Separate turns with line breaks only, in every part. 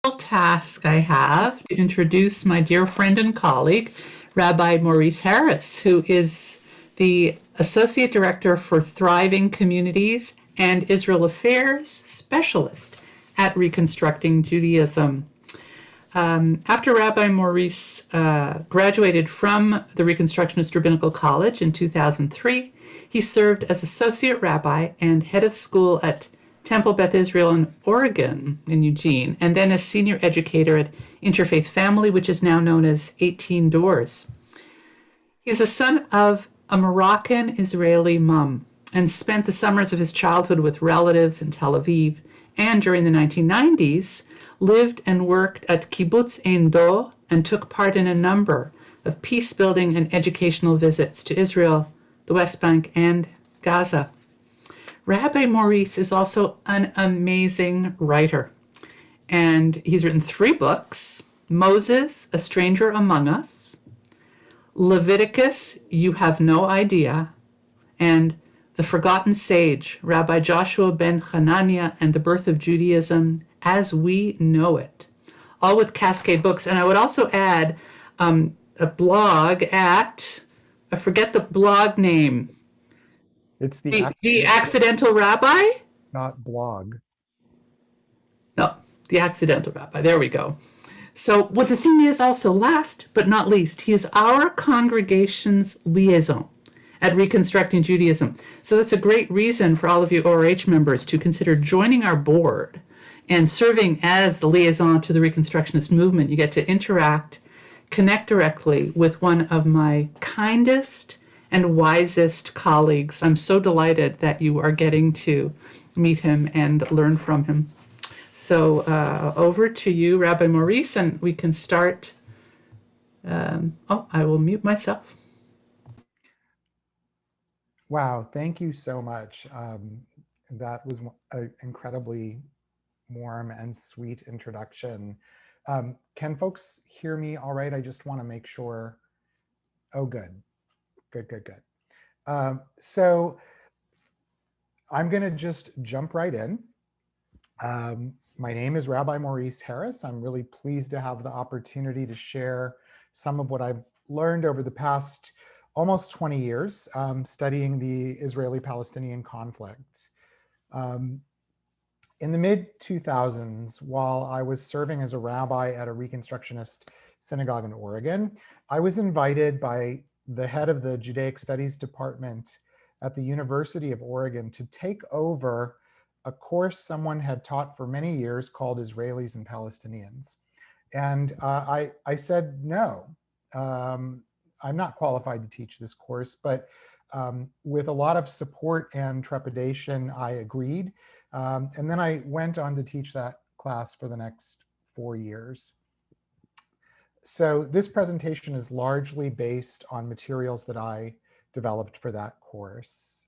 Task I have to introduce my dear friend and colleague, Rabbi Maurice Harris, who is the Associate Director for Thriving Communities and Israel Affairs Specialist at Reconstructing Judaism. After Rabbi Maurice graduated from the Reconstructionist Rabbinical College in 2003, he served as Associate Rabbi and Head of School at Temple Beth Israel in Oregon, in Eugene, and then as Senior Educator at Interfaith Family, which is now known as 18 Doors. He's the son of a Moroccan Israeli mom and spent the summers of his childhood with relatives in Tel Aviv, and during the 1990s lived and worked at Kibbutz Ein Do and took part in a number of peace-building and educational visits to Israel, the West Bank, and Gaza. Rabbi Maurice is also an amazing writer, and he's written 3 books: Moses, A Stranger Among Us, Leviticus, You Have No Idea, and The Forgotten Sage, Rabbi Joshua ben Hanania and the Birth of Judaism as We Know It, all with Cascade Books. And I would also add a blog at, I forget the blog name.
It's
the Accidental Rabbi?
Not blog.
No, the Accidental Rabbi. There we go. So what the thing is also, last but not least, he is our congregation's liaison at Reconstructing Judaism. So that's a great reason for all of you ORH members to consider joining our board and serving as the liaison to the Reconstructionist movement. You get to interact, connect directly with one of my kindest and wisest colleagues. I'm so delighted that you are getting to meet him and learn from him. So over to you, Rabbi Maurice, and we can start. I will mute myself.
Wow, thank you so much. That was an incredibly warm and sweet introduction. Can folks hear me all right? I just want to make sure. Oh, good. Good. So I'm going to just jump right in. My name is Rabbi Maurice Harris. I'm really pleased to have the opportunity to share some of what I've learned over the past almost 20 years studying the Israeli-Palestinian conflict. In the mid-2000s, while I was serving as a rabbi at a Reconstructionist synagogue in Oregon, I was invited by the head of the Judaic Studies department at the University of Oregon to take over a course someone had taught for many years called Israelis and Palestinians. And I said, no, I'm not qualified to teach this course, but with a lot of support and trepidation, I agreed. And then I went on to teach that class for the next 4 years. So this presentation is largely based on materials that I developed for that course.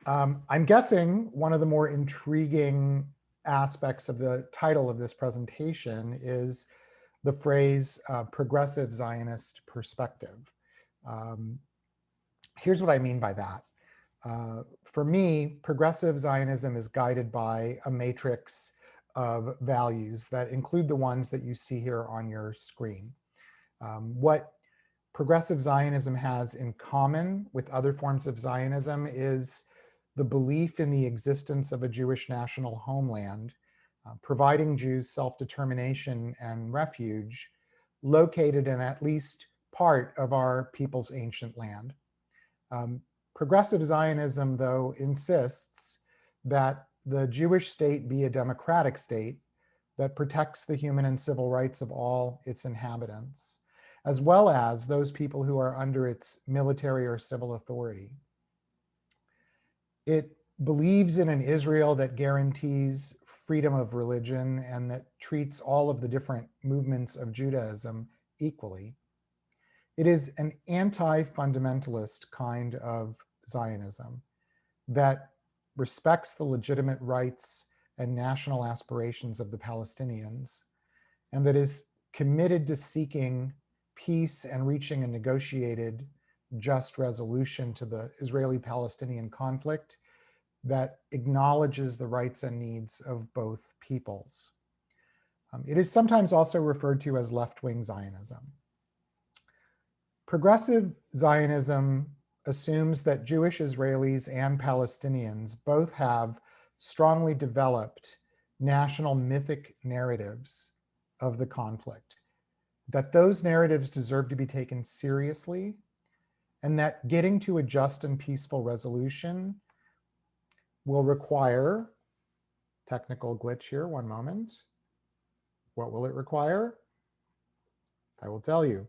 I'm guessing one of the more intriguing aspects of the title of this presentation is the phrase progressive Zionist perspective. Here's what I mean by that. For me, progressive Zionism is guided by a matrix of values that include the ones that you see here on your screen. What progressive Zionism has in common with other forms of Zionism is the belief in the existence of a Jewish national homeland, providing Jews self-determination and refuge located in at least part of our people's ancient land. Progressive Zionism, though, insists that the Jewish state be a democratic state that protects the human and civil rights of all its inhabitants, as well as those people who are under its military or civil authority. It believes in an Israel that guarantees freedom of religion and that treats all of the different movements of Judaism equally. It is an anti-fundamentalist kind of Zionism that respects the legitimate rights and national aspirations of the Palestinians, and that is committed to seeking peace and reaching a negotiated, just resolution to the Israeli-Palestinian conflict that acknowledges the rights and needs of both peoples. It is sometimes also referred to as left-wing Zionism. Progressive Zionism assumes that Jewish Israelis and Palestinians both have strongly developed national mythic narratives of the conflict, that those narratives deserve to be taken seriously, and that getting to a just and peaceful resolution will require, technical glitch here, one moment. What will it require? I will tell you.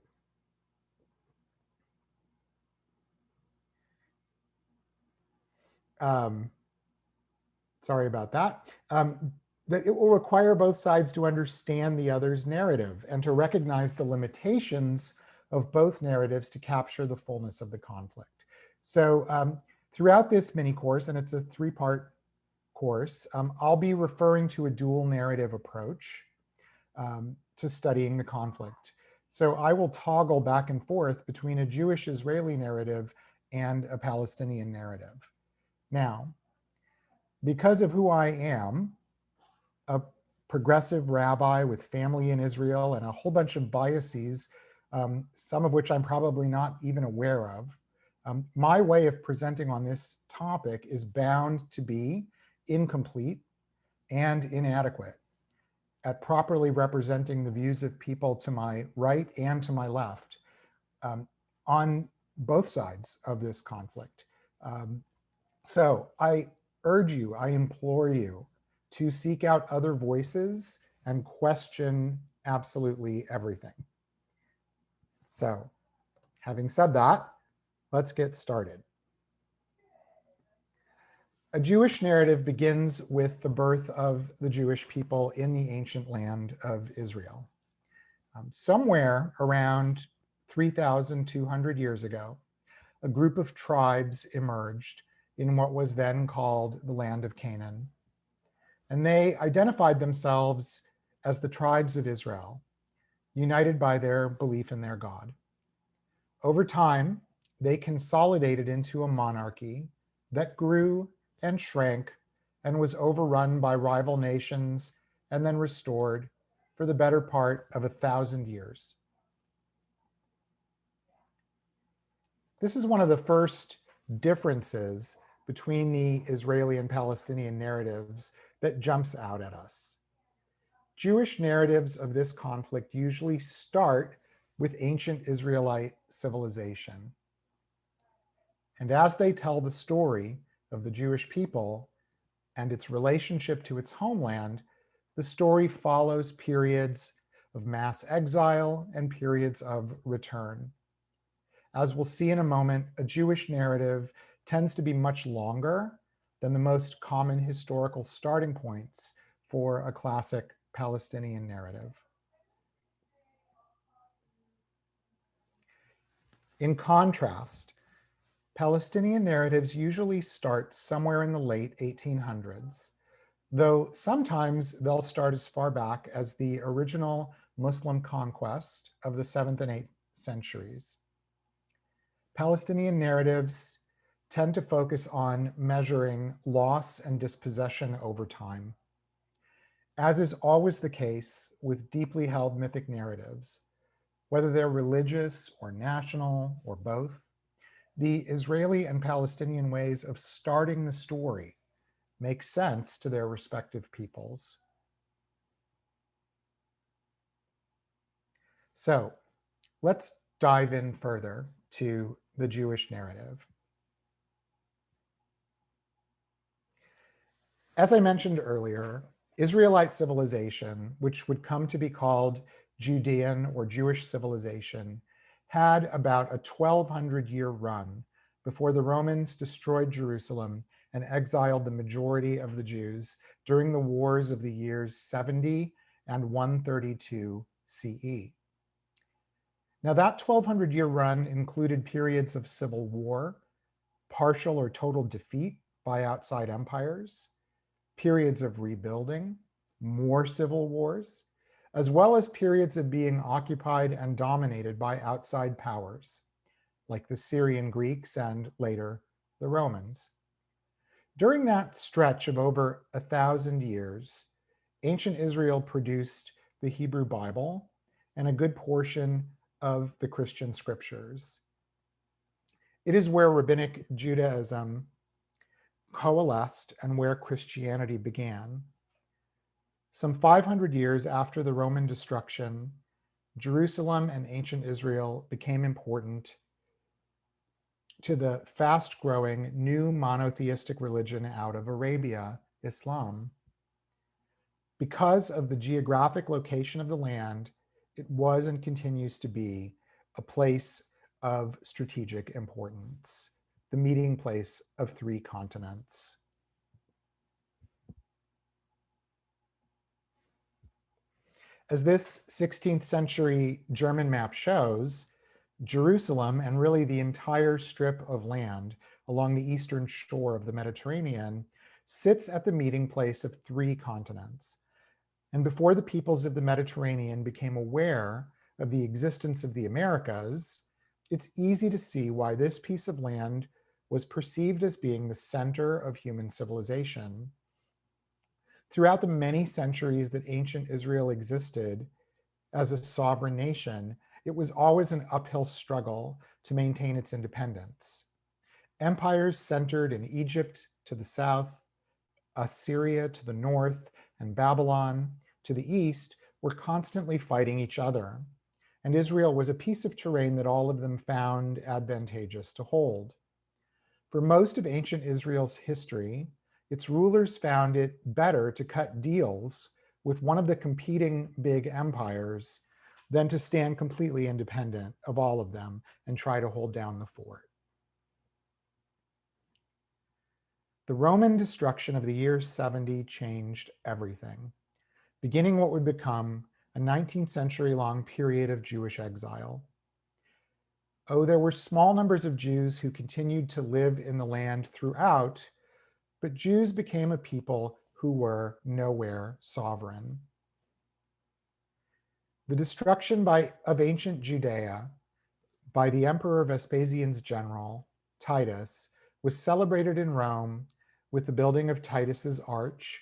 Sorry about that. That it will require both sides to understand the other's narrative and to recognize the limitations of both narratives to capture the fullness of the conflict. So throughout this mini course, and it's a 3-part course, I'll be referring to a dual narrative approach to studying the conflict. So I will toggle back and forth between a Jewish Israeli narrative and a Palestinian narrative. Now, because of who I am, a progressive rabbi with family in Israel and a whole bunch of biases, some of which I'm probably not even aware of, my way of presenting on this topic is bound to be incomplete and inadequate at properly representing the views of people to my right and to my left on both sides of this conflict. So I urge you, I implore you to seek out other voices and question absolutely everything. So having said that, let's get started. A Jewish narrative begins with the birth of the Jewish people in the ancient land of Israel. Somewhere around 3,200 years ago, a group of tribes emerged in what was then called the land of Canaan. And they identified themselves as the tribes of Israel, united by their belief in their God. Over time, they consolidated into a monarchy that grew and shrank and was overrun by rival nations and then restored for the better part of 1,000 years. This is one of the first differences between the Israeli and Palestinian narratives that jumps out at us. Jewish narratives of this conflict usually start with ancient Israelite civilization. And as they tell the story of the Jewish people and its relationship to its homeland, the story follows periods of mass exile and periods of return. As we'll see in a moment, a Jewish narrative tends to be much longer than the most common historical starting points for a classic Palestinian narrative. In contrast, Palestinian narratives usually start somewhere in the late 1800s, though sometimes they'll start as far back as the original Muslim conquest of the 7th and 8th centuries. Palestinian narratives tend to focus on measuring loss and dispossession over time. As is always the case with deeply held mythic narratives, whether they're religious or national or both, the Israeli and Palestinian ways of starting the story make sense to their respective peoples. So let's dive in further to the Jewish narrative. As I mentioned earlier, Israelite civilization, which would come to be called Judean or Jewish civilization, had about a 1,200-year run before the Romans destroyed Jerusalem and exiled the majority of the Jews during the wars of the years 70 and 132 CE. Now that 1,200-year run included periods of civil war, partial or total defeat by outside empires, periods of rebuilding, more civil wars, as well as periods of being occupied and dominated by outside powers, like the Syrian Greeks and later the Romans. During that stretch of over 1,000 years, ancient Israel produced the Hebrew Bible and a good portion of the Christian scriptures. It is where Rabbinic Judaism coalesced and where Christianity began. Some 500 years after the Roman destruction, Jerusalem and ancient Israel became important to the fast-growing new monotheistic religion out of Arabia, Islam. Because of the geographic location of the land, it was and continues to be a place of strategic importance, the meeting place of 3 continents. As this 16th century German map shows, Jerusalem, and really the entire strip of land along the eastern shore of the Mediterranean, sits at the meeting place of 3 continents. And before the peoples of the Mediterranean became aware of the existence of the Americas, it's easy to see why this piece of land was perceived as being the center of human civilization. Throughout the many centuries that ancient Israel existed as a sovereign nation, it was always an uphill struggle to maintain its independence. Empires centered in Egypt to the south, Assyria to the north, and Babylon to the east were constantly fighting each other. And Israel was a piece of terrain that all of them found advantageous to hold. For most of ancient Israel's history, its rulers found it better to cut deals with one of the competing big empires than to stand completely independent of all of them and try to hold down the fort. The Roman destruction of the year 70 changed everything, beginning what would become a 19th century long period of Jewish exile. Oh, there were small numbers of Jews who continued to live in the land throughout, but Jews became a people who were nowhere sovereign. The destruction of ancient Judea by the Emperor Vespasian's general, Titus, was celebrated in Rome with the building of Titus's Arch.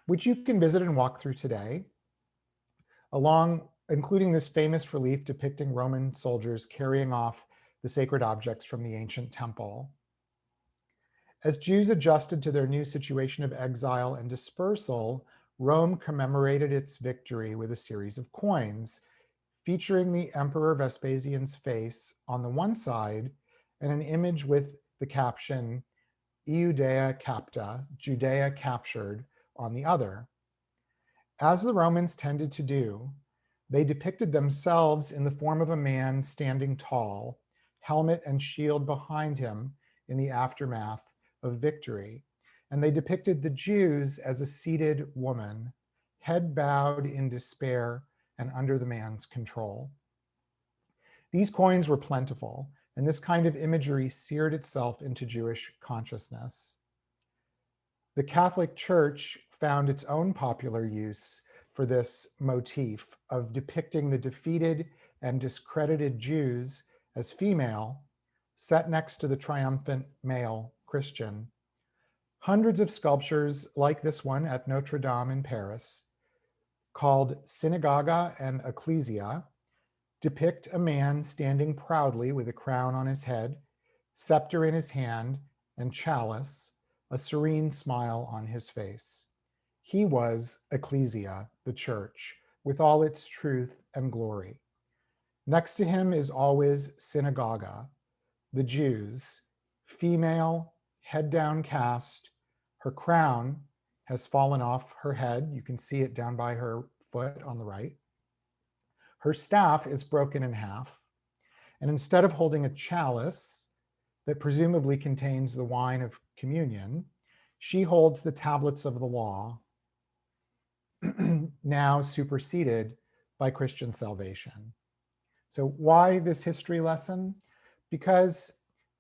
Which you can visit and walk through today, including this famous relief depicting Roman soldiers carrying off the sacred objects from the ancient temple. As Jews adjusted to their new situation of exile and dispersal, Rome commemorated its victory with a series of coins featuring the Emperor Vespasian's face on the one side and an image with the caption Iudea capta, Judea captured, on the other. As the Romans tended to do, they depicted themselves in the form of a man standing tall, helmet and shield behind him in the aftermath of victory. And they depicted the Jews as a seated woman, head bowed in despair and under the man's control. These coins were plentiful, and this kind of imagery seared itself into Jewish consciousness. The Catholic Church found its own popular use for this motif of depicting the defeated and discredited Jews as female, set next to the triumphant male Christian. Hundreds of sculptures like this one at Notre Dame in Paris, called Synagoga and Ecclesia, depict a man standing proudly with a crown on his head, scepter in his hand, and chalice, a serene smile on his face. He was Ecclesia, the church, with all its truth and glory. Next to him is always Synagoga, the Jews, female, head downcast. Her crown has fallen off her head. You can see it down by her foot on the right. Her staff is broken in half. And instead of holding a chalice that presumably contains the wine of communion, she holds the tablets of the law, now superseded by Christian salvation. So why this history lesson? Because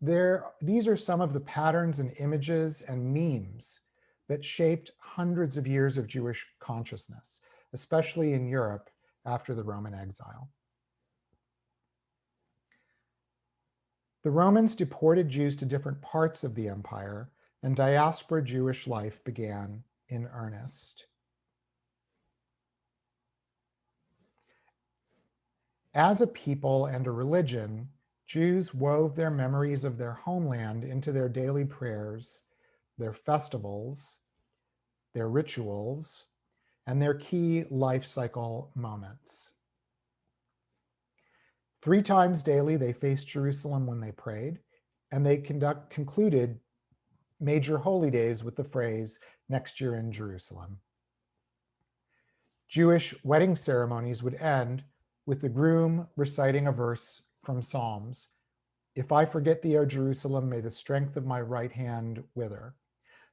these are some of the patterns and images and memes that shaped hundreds of years of Jewish consciousness, especially in Europe after the Roman exile. The Romans deported Jews to different parts of the empire, and diaspora Jewish life began in earnest. As a people and a religion, Jews wove their memories of their homeland into their daily prayers, their festivals, their rituals, and their key life cycle moments. 3 times daily, they faced Jerusalem when they prayed, and they concluded major holy days with the phrase, "Next year in Jerusalem." Jewish wedding ceremonies would end with the groom reciting a verse from Psalms, "If I forget thee, O Jerusalem, may the strength of my right hand wither,"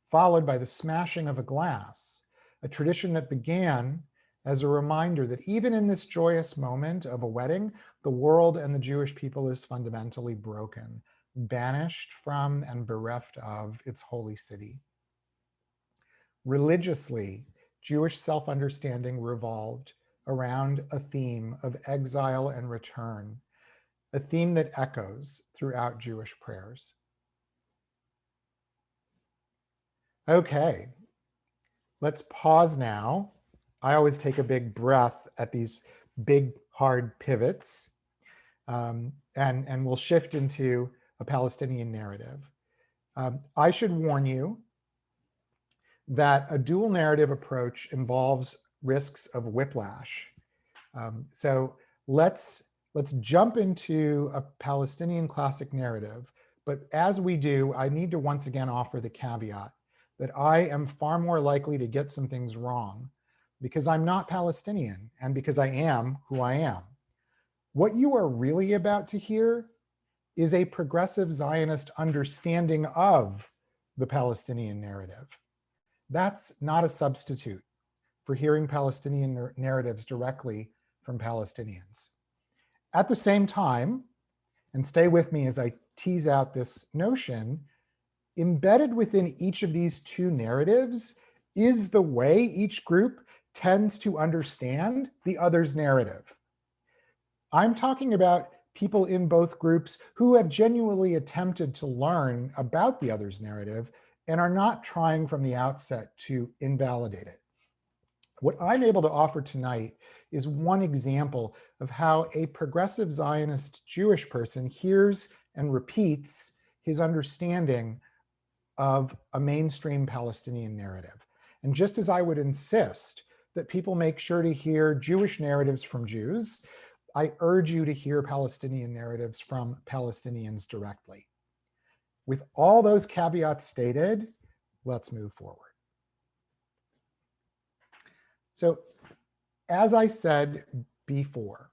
followed by the smashing of a glass, a tradition that began as a reminder that even in this joyous moment of a wedding, the world and the Jewish people is fundamentally broken, banished from and bereft of its holy city. Religiously, Jewish self-understanding revolved around a theme of exile and return, a theme that echoes throughout Jewish prayers. Okay, let's pause now. I always take a big breath at these big, hard pivots, and we'll shift into a Palestinian narrative. I should warn you that a dual narrative approach involves risks of whiplash. So let's jump into a Palestinian classic narrative. But as we do, I need to once again offer the caveat that I am far more likely to get some things wrong because I'm not Palestinian and because I am who I am. What you are really about to hear is a progressive Zionist understanding of the Palestinian narrative. That's not a substitute for hearing Palestinian narratives directly from Palestinians. At the same time, and stay with me as I tease out this notion, embedded within each of these two narratives is the way each group tends to understand the other's narrative. I'm talking about people in both groups who have genuinely attempted to learn about the other's narrative and are not trying from the outset to invalidate it. What I'm able to offer tonight is one example of how a progressive Zionist Jewish person hears and repeats his understanding of a mainstream Palestinian narrative. And just as I would insist that people make sure to hear Jewish narratives from Jews, I urge you to hear Palestinian narratives from Palestinians directly. With all those caveats stated, let's move forward. So, as I said before,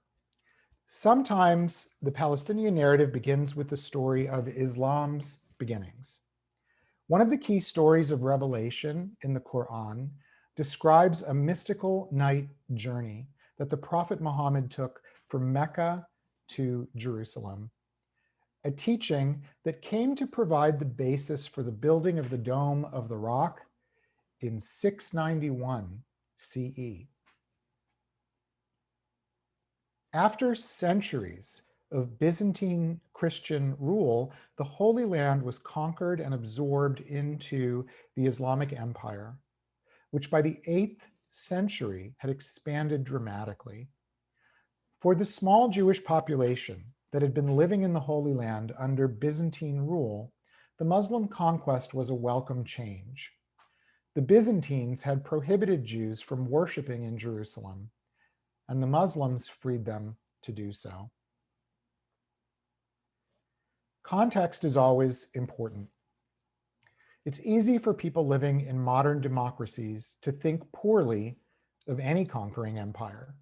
sometimes the Palestinian narrative begins with the story of Islam's beginnings. One of the key stories of Revelation in the Quran describes a mystical night journey that the Prophet Muhammad took from Mecca to Jerusalem, a teaching that came to provide the basis for the building of the Dome of the Rock in 691 CE. After centuries of Byzantine Christian rule, the Holy Land was conquered and absorbed into the Islamic Empire, which by the 8th century had expanded dramatically. For the small Jewish population that had been living in the Holy Land under Byzantine rule, the Muslim conquest was a welcome change. The Byzantines had prohibited Jews from worshiping in Jerusalem, and the Muslims freed them to do so. Context is always important. It's easy for people living in modern democracies to think poorly of any conquering empire.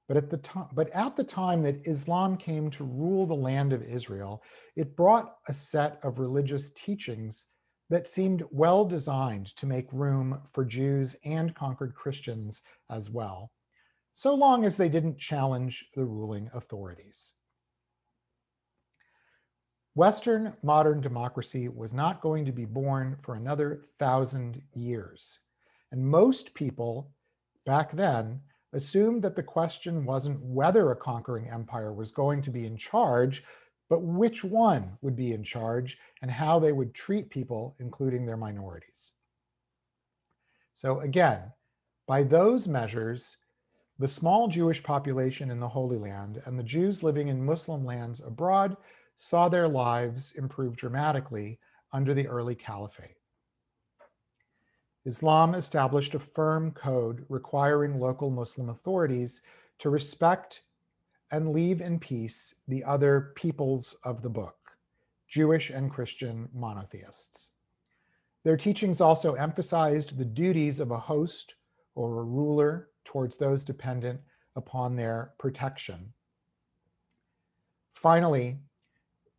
But at the time that Islam came to rule the land of Israel, it brought a set of religious teachings that seemed well designed to make room for Jews and conquered Christians as well, so long as they didn't challenge the ruling authorities. Western modern democracy was not going to be born for another 1,000 years. And most people back then assumed that the question wasn't whether a conquering empire was going to be in charge, but which one would be in charge and how they would treat people, including their minorities. So again, by those measures, the small Jewish population in the Holy Land and the Jews living in Muslim lands abroad saw their lives improve dramatically under the early caliphate. Islam established a firm code requiring local Muslim authorities to respect and leave in peace the other peoples of the book, Jewish and Christian monotheists. Their teachings also emphasized the duties of a host or a ruler towards those dependent upon their protection. Finally,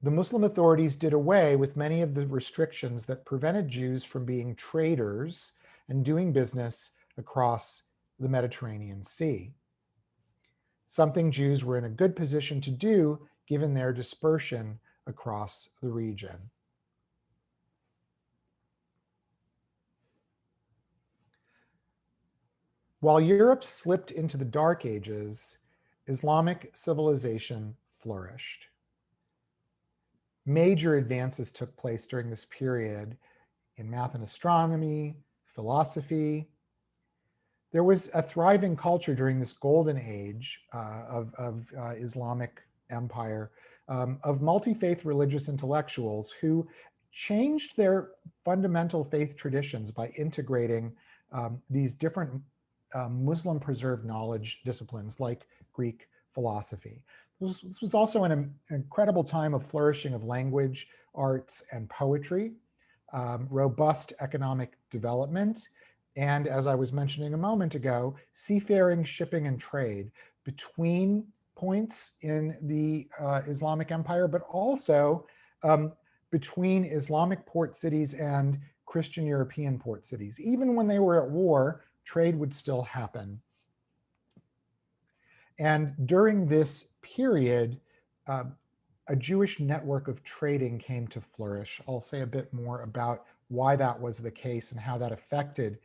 the Muslim authorities did away with many of the restrictions that prevented Jews from being traders and doing business across the Mediterranean Sea, something Jews were in a good position to do given their dispersion across the region. While Europe slipped into the Dark Ages, Islamic civilization flourished. Major advances took place during this period in math and astronomy, philosophy. There was a thriving culture during this golden age of Islamic empire of multi-faith religious intellectuals who changed their fundamental faith traditions by integrating these different Muslim preserved knowledge disciplines like Greek philosophy. This was also an incredible time of flourishing of language, arts, and poetry, robust economic development, and as I was mentioning a moment ago, seafaring, shipping, and trade between points in the Islamic Empire, but also between Islamic port cities and Christian European port cities. Even when they were at war, trade would still happen. And during this period, a Jewish network of trading came to flourish. I'll say a bit more about why that was the case and how that affected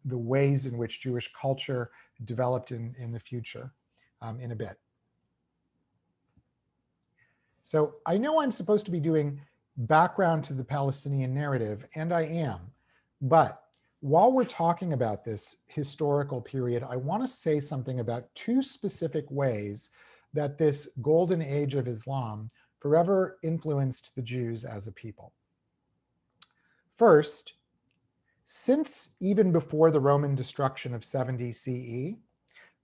the ways in which Jewish culture developed in the future in a bit. So I know I'm supposed to be doing background to the Palestinian narrative, and I am, but while we're talking about this historical period, I want to say something about two specific ways that this golden age of Islam forever influenced the Jews as a people. First, since even before the Roman destruction of 70 CE,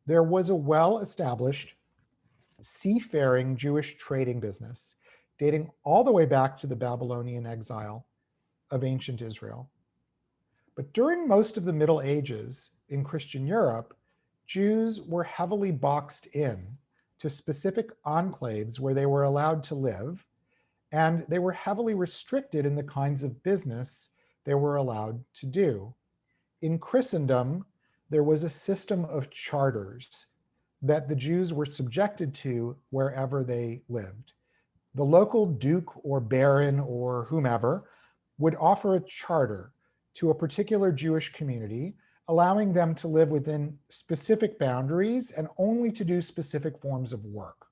there was a well-established seafaring Jewish trading business dating all the way back to the Babylonian exile of ancient Israel. But during most of the Middle Ages in Christian Europe, Jews were heavily boxed in to specific enclaves where they were allowed to live, and they were heavily restricted in the kinds of business they were allowed to do. In Christendom, there was a system of charters that the Jews were subjected to wherever they lived. The local duke or baron or whomever would offer a charter to a particular Jewish community, allowing them to live within specific boundaries and only to do specific forms of work.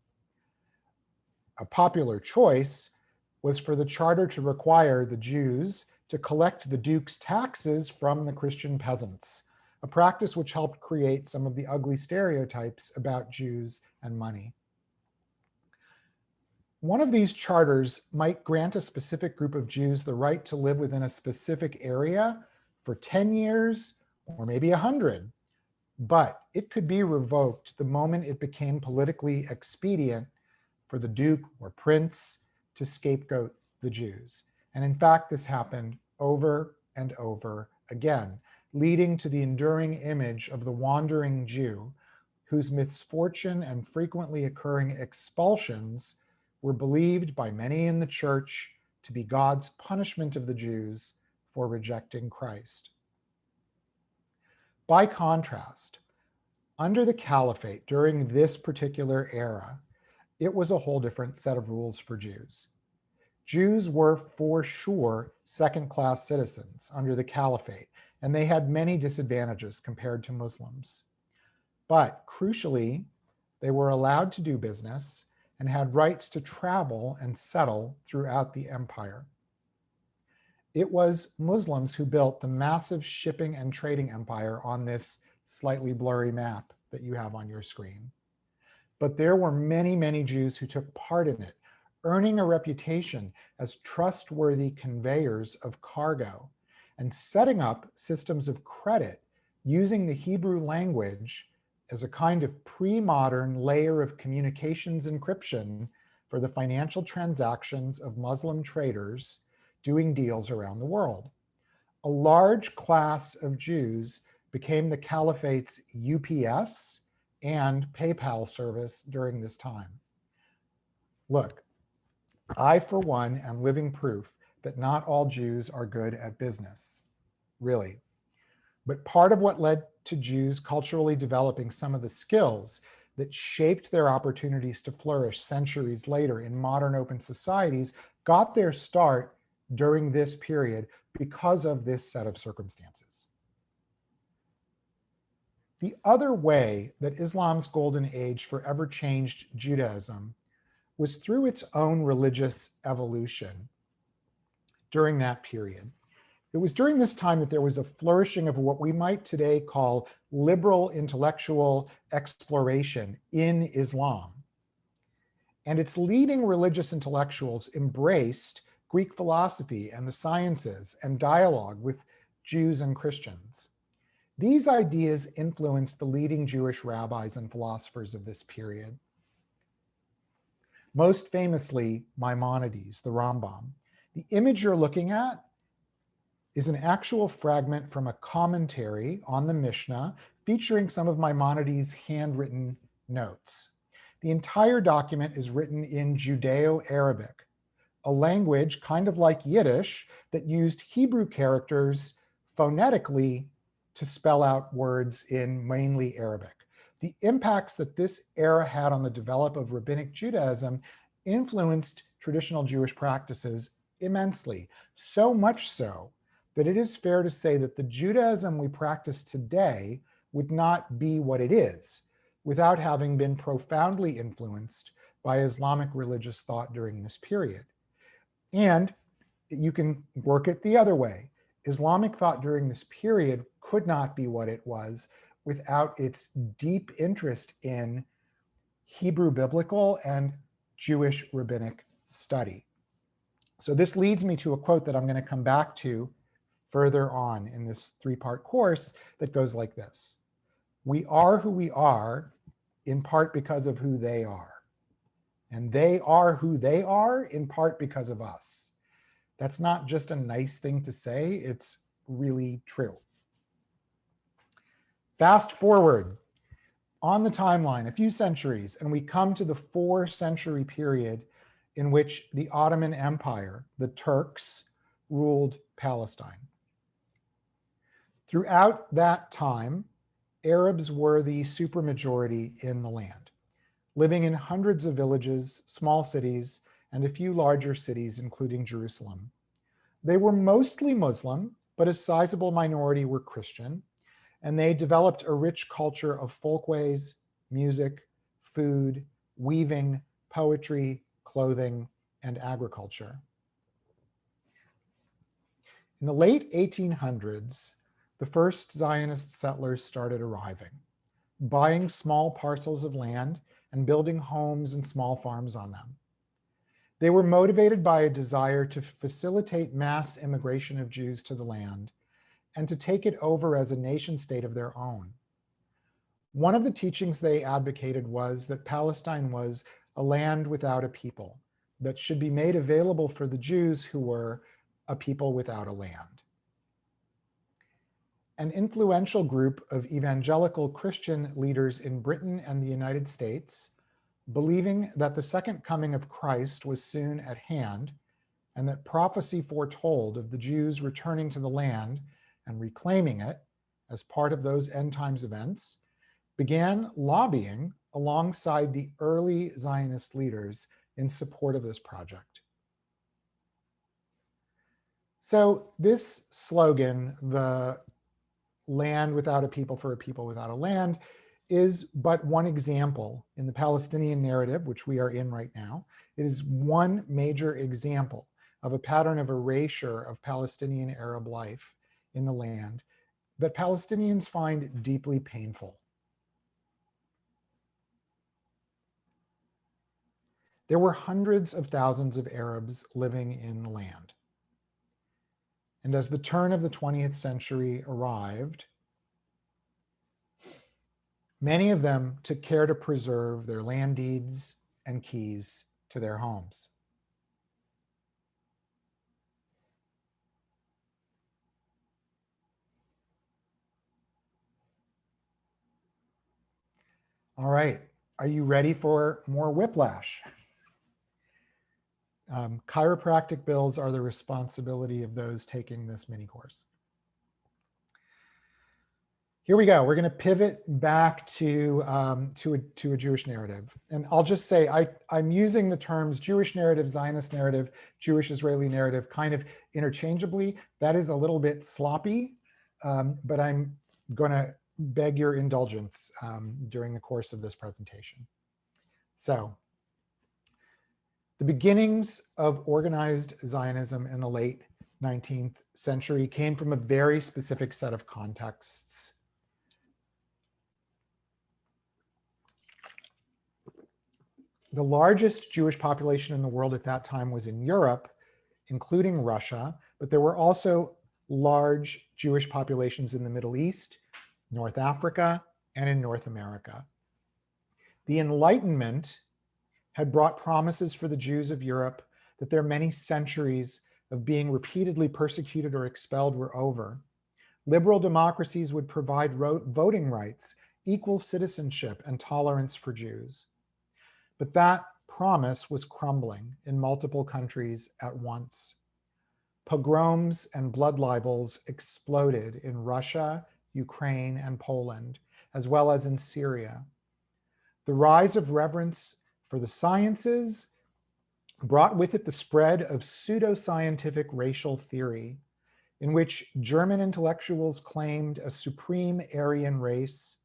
A popular choice was for the charter to require the Jews to collect the duke's taxes from the Christian peasants, a practice which helped create some of the ugly stereotypes about Jews and money. One of these charters might grant a specific group of Jews the right to live within a specific area for 10 years or maybe 100, but it could be revoked the moment it became politically expedient for the duke or prince to scapegoat the Jews. And in fact, this happened over and over again, leading to the enduring image of the wandering Jew, whose misfortune and frequently occurring expulsions were believed by many in the church to be God's punishment of the Jews for rejecting Christ. By contrast, under the caliphate during this particular era, it was a whole different set of rules for Jews. Jews were for sure second-class citizens under the caliphate, and they had many disadvantages compared to Muslims. But crucially, they were allowed to do business, and had rights to travel and settle throughout the empire. It was Muslims who built the massive shipping and trading empire on this slightly blurry map that you have on your screen. But there were many, many Jews who took part in it, earning a reputation as trustworthy conveyors of cargo and setting up systems of credit using the Hebrew language as a kind of pre-modern layer of communications encryption for the financial transactions of Muslim traders doing deals around the world. A large class of Jews became the Caliphate's UPS and PayPal service during this time. Look, I, for one, am living proof that not all Jews are good at business, really. But part of what led to Jews culturally developing some of the skills that shaped their opportunities to flourish centuries later in modern open societies got their start during this period because of this set of circumstances. The other way that Islam's golden age forever changed Judaism was through its own religious evolution during that period. It was during this time that there was a flourishing of what we might today call liberal intellectual exploration in Islam. And its leading religious intellectuals embraced Greek philosophy and the sciences and dialogue with Jews and Christians. These ideas influenced the leading Jewish rabbis and philosophers of this period. Most famously, Maimonides, the Rambam. The image you're looking at is an actual fragment from a commentary on the Mishnah featuring some of Maimonides' handwritten notes. The entire document is written in Judeo-Arabic, a language kind of like Yiddish that used Hebrew characters phonetically to spell out words in mainly Arabic. The impacts that this era had on the development of rabbinic Judaism influenced traditional Jewish practices immensely, so much so that it is fair to say that the Judaism we practice today would not be what it is without having been profoundly influenced by Islamic religious thought during this period. And you can work it the other way. Islamic thought during this period could not be what it was without its deep interest in Hebrew biblical and Jewish rabbinic study. So this leads me to a quote that I'm going to come back to further on in this three-part course that goes like this: "We are who we are in part because of who they are, and they are who they are in part because of us." That's not just a nice thing to say, it's really true. Fast forward on the timeline a few centuries, and we come to the 4-century period in which the Ottoman Empire, the Turks, ruled Palestine. Throughout that time, Arabs were the supermajority in the land, living in hundreds of villages, small cities, and a few larger cities, including Jerusalem. They were mostly Muslim, but a sizable minority were Christian, and they developed a rich culture of folkways, music, food, weaving, poetry, clothing, and agriculture. In the late 1800s, the first Zionist settlers started arriving, buying small parcels of land and building homes and small farms on them. They were motivated by a desire to facilitate mass immigration of Jews to the land and to take it over as a nation state of their own. One of the teachings they advocated was that Palestine was a land without a people, that should be made available for the Jews who were a people without a land. An influential group of evangelical Christian leaders in Britain and the United States, believing that the second coming of Christ was soon at hand and that prophecy foretold of the Jews returning to the land and reclaiming it as part of those end times events, began lobbying alongside the early Zionist leaders in support of this project. So this slogan, the land without a people for a people without a land, is but one example in the Palestinian narrative, which we are in right now. It is one major example of a pattern of erasure of Palestinian Arab life in the land that Palestinians find deeply painful. There were hundreds of thousands of Arabs living in the land. And as the turn of the 20th century arrived, many of them took care to preserve their land deeds and keys to their homes. All right, are you ready for more whiplash? Chiropractic bills are the responsibility of those taking this mini course. Here we go. We're going to pivot back to a Jewish narrative. And I'll just say I'm using the terms Jewish narrative, Zionist narrative, Jewish Israeli narrative kind of interchangeably. That is a little bit sloppy, but I'm going to beg your indulgence during the course of this presentation. So, the beginnings of organized Zionism in the late 19th century came from a very specific set of contexts. The largest Jewish population in the world at that time was in Europe, including Russia, but there were also large Jewish populations in the Middle East, North Africa, and in North America. The Enlightenment had brought promises for the Jews of Europe that their many centuries of being repeatedly persecuted or expelled were over. Liberal democracies would provide voting rights, equal citizenship, and tolerance for Jews. But that promise was crumbling in multiple countries at once. Pogroms and blood libels exploded in Russia, Ukraine, and Poland, as well as in Syria. The rise of reverence for the sciences brought with it the spread of pseudoscientific racial theory, in which German intellectuals claimed a supreme Aryan race,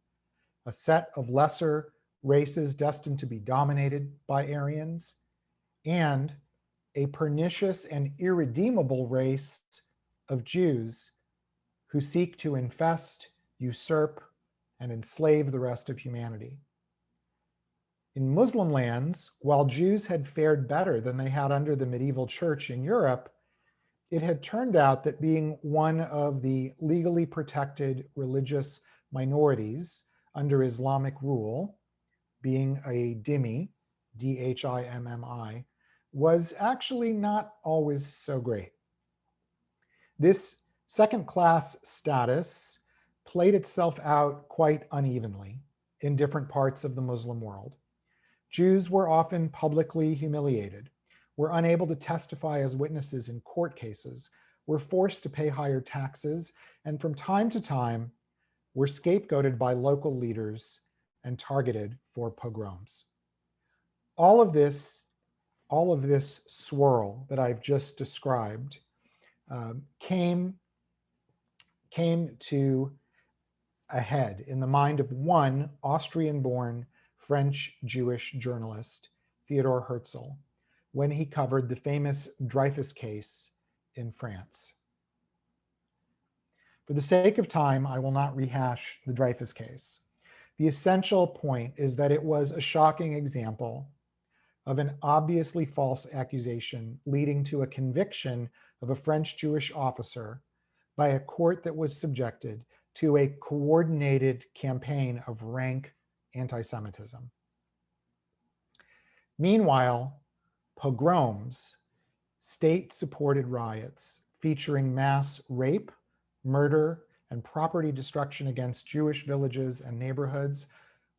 a set of lesser races destined to be dominated by Aryans, and a pernicious and irredeemable race of Jews who seek to infest, usurp, and enslave the rest of humanity. In Muslim lands, while Jews had fared better than they had under the medieval church in Europe, it had turned out that being one of the legally protected religious minorities under Islamic rule, being a dhimmi, D-H-I-M-M-I, was actually not always so great. This second-class status played itself out quite unevenly in different parts of the Muslim world. Jews were often publicly humiliated, were unable to testify as witnesses in court cases, were forced to pay higher taxes, and from time to time were scapegoated by local leaders and targeted for pogroms. All of this swirl that I've just described came to a head in the mind of one Austrian-born French Jewish journalist, Theodor Herzl, when he covered the famous Dreyfus case in France. For the sake of time, I will not rehash the Dreyfus case. The essential point is that it was a shocking example of an obviously false accusation leading to a conviction of a French Jewish officer by a court that was subjected to a coordinated campaign of rank anti-Semitism. Meanwhile, pogroms, state-supported riots featuring mass rape, murder, and property destruction against Jewish villages and neighborhoods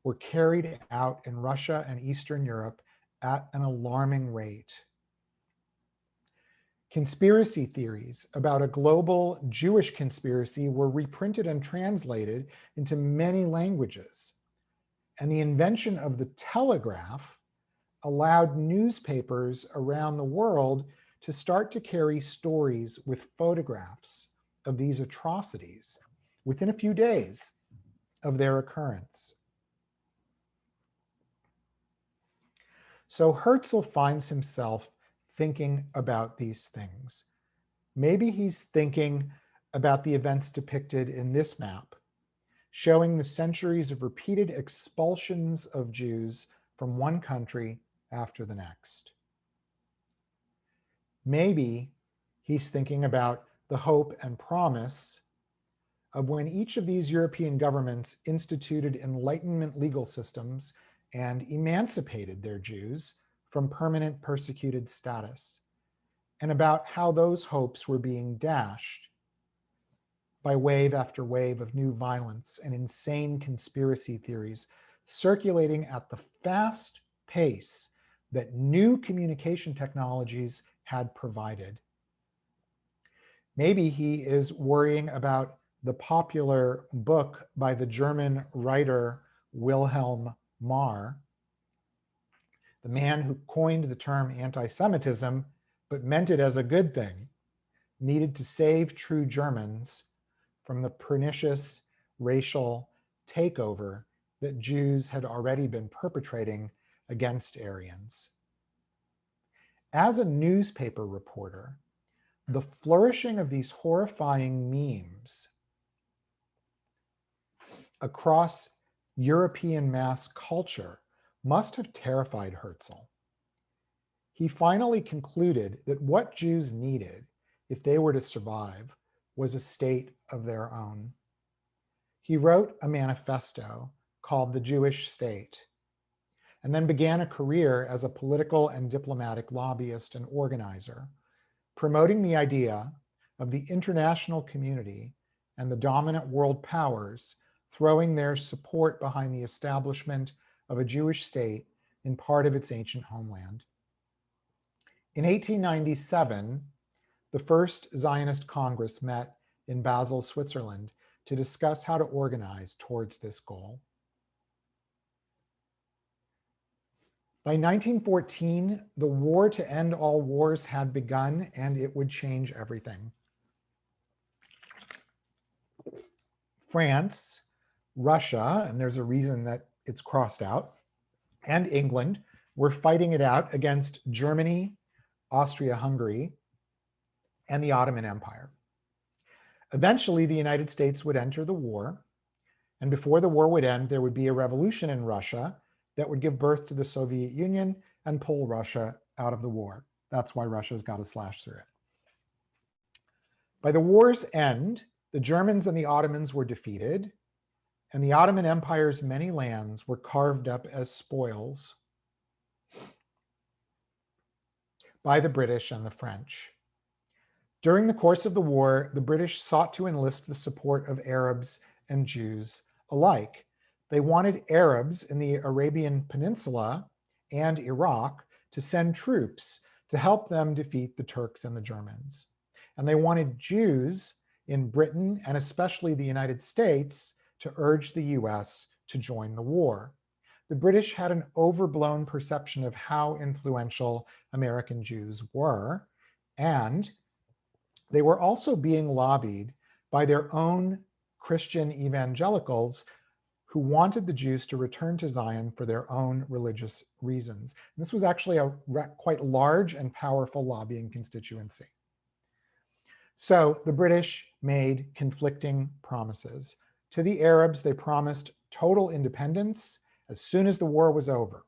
were carried out in Russia and Eastern Europe at an alarming rate. Conspiracy theories about a global Jewish conspiracy were reprinted and translated into many languages. And the invention of the telegraph allowed newspapers around the world to start to carry stories with photographs of these atrocities within a few days of their occurrence. So Herzl finds himself thinking about these things. Maybe he's thinking about the events depicted in this map, showing the centuries of repeated expulsions of Jews from one country after the next. Maybe he's thinking about the hope and promise of when each of these European governments instituted Enlightenment legal systems and emancipated their Jews from permanent persecuted status, and about how those hopes were being dashed by wave after wave of new violence and insane conspiracy theories circulating at the fast pace that new communication technologies had provided. Maybe he is worrying about the popular book by the German writer Wilhelm Marr, the man who coined the term anti-Semitism, but meant it as a good thing, needed to save true Germans from the pernicious racial takeover that Jews had already been perpetrating against Aryans. As a newspaper reporter, the flourishing of these horrifying memes across European mass culture must have terrified Herzl. He finally concluded that what Jews needed, if they were to survive, was a state of their own. He wrote a manifesto called The Jewish State, and then began a career as a political and diplomatic lobbyist and organizer, promoting the idea of the international community and the dominant world powers throwing their support behind the establishment of a Jewish state in part of its ancient homeland. In 1897, the first Zionist Congress met in Basel, Switzerland, to discuss how to organize towards this goal. By 1914, the war to end all wars had begun, and it would change everything. France, Russia, and there's a reason that it's crossed out, and England were fighting it out against Germany, Austria-Hungary, and the Ottoman Empire. Eventually, the United States would enter the war, and before the war would end, there would be a revolution in Russia that would give birth to the Soviet Union and pull Russia out of the war. That's why Russia's got to slash through it. By the war's end, the Germans and the Ottomans were defeated, and the Ottoman Empire's many lands were carved up as spoils by the British and the French. During the course of the war, the British sought to enlist the support of Arabs and Jews alike. They wanted Arabs in the Arabian Peninsula and Iraq to send troops to help them defeat the Turks and the Germans. And they wanted Jews in Britain and especially the United States to urge the US to join the war. The British had an overblown perception of how influential American Jews were, and they were also being lobbied by their own Christian evangelicals who wanted the Jews to return to Zion for their own religious reasons. And this was actually a quite large and powerful lobbying constituency. So the British made conflicting promises. To the Arabs, they promised total independence as soon as the war was over.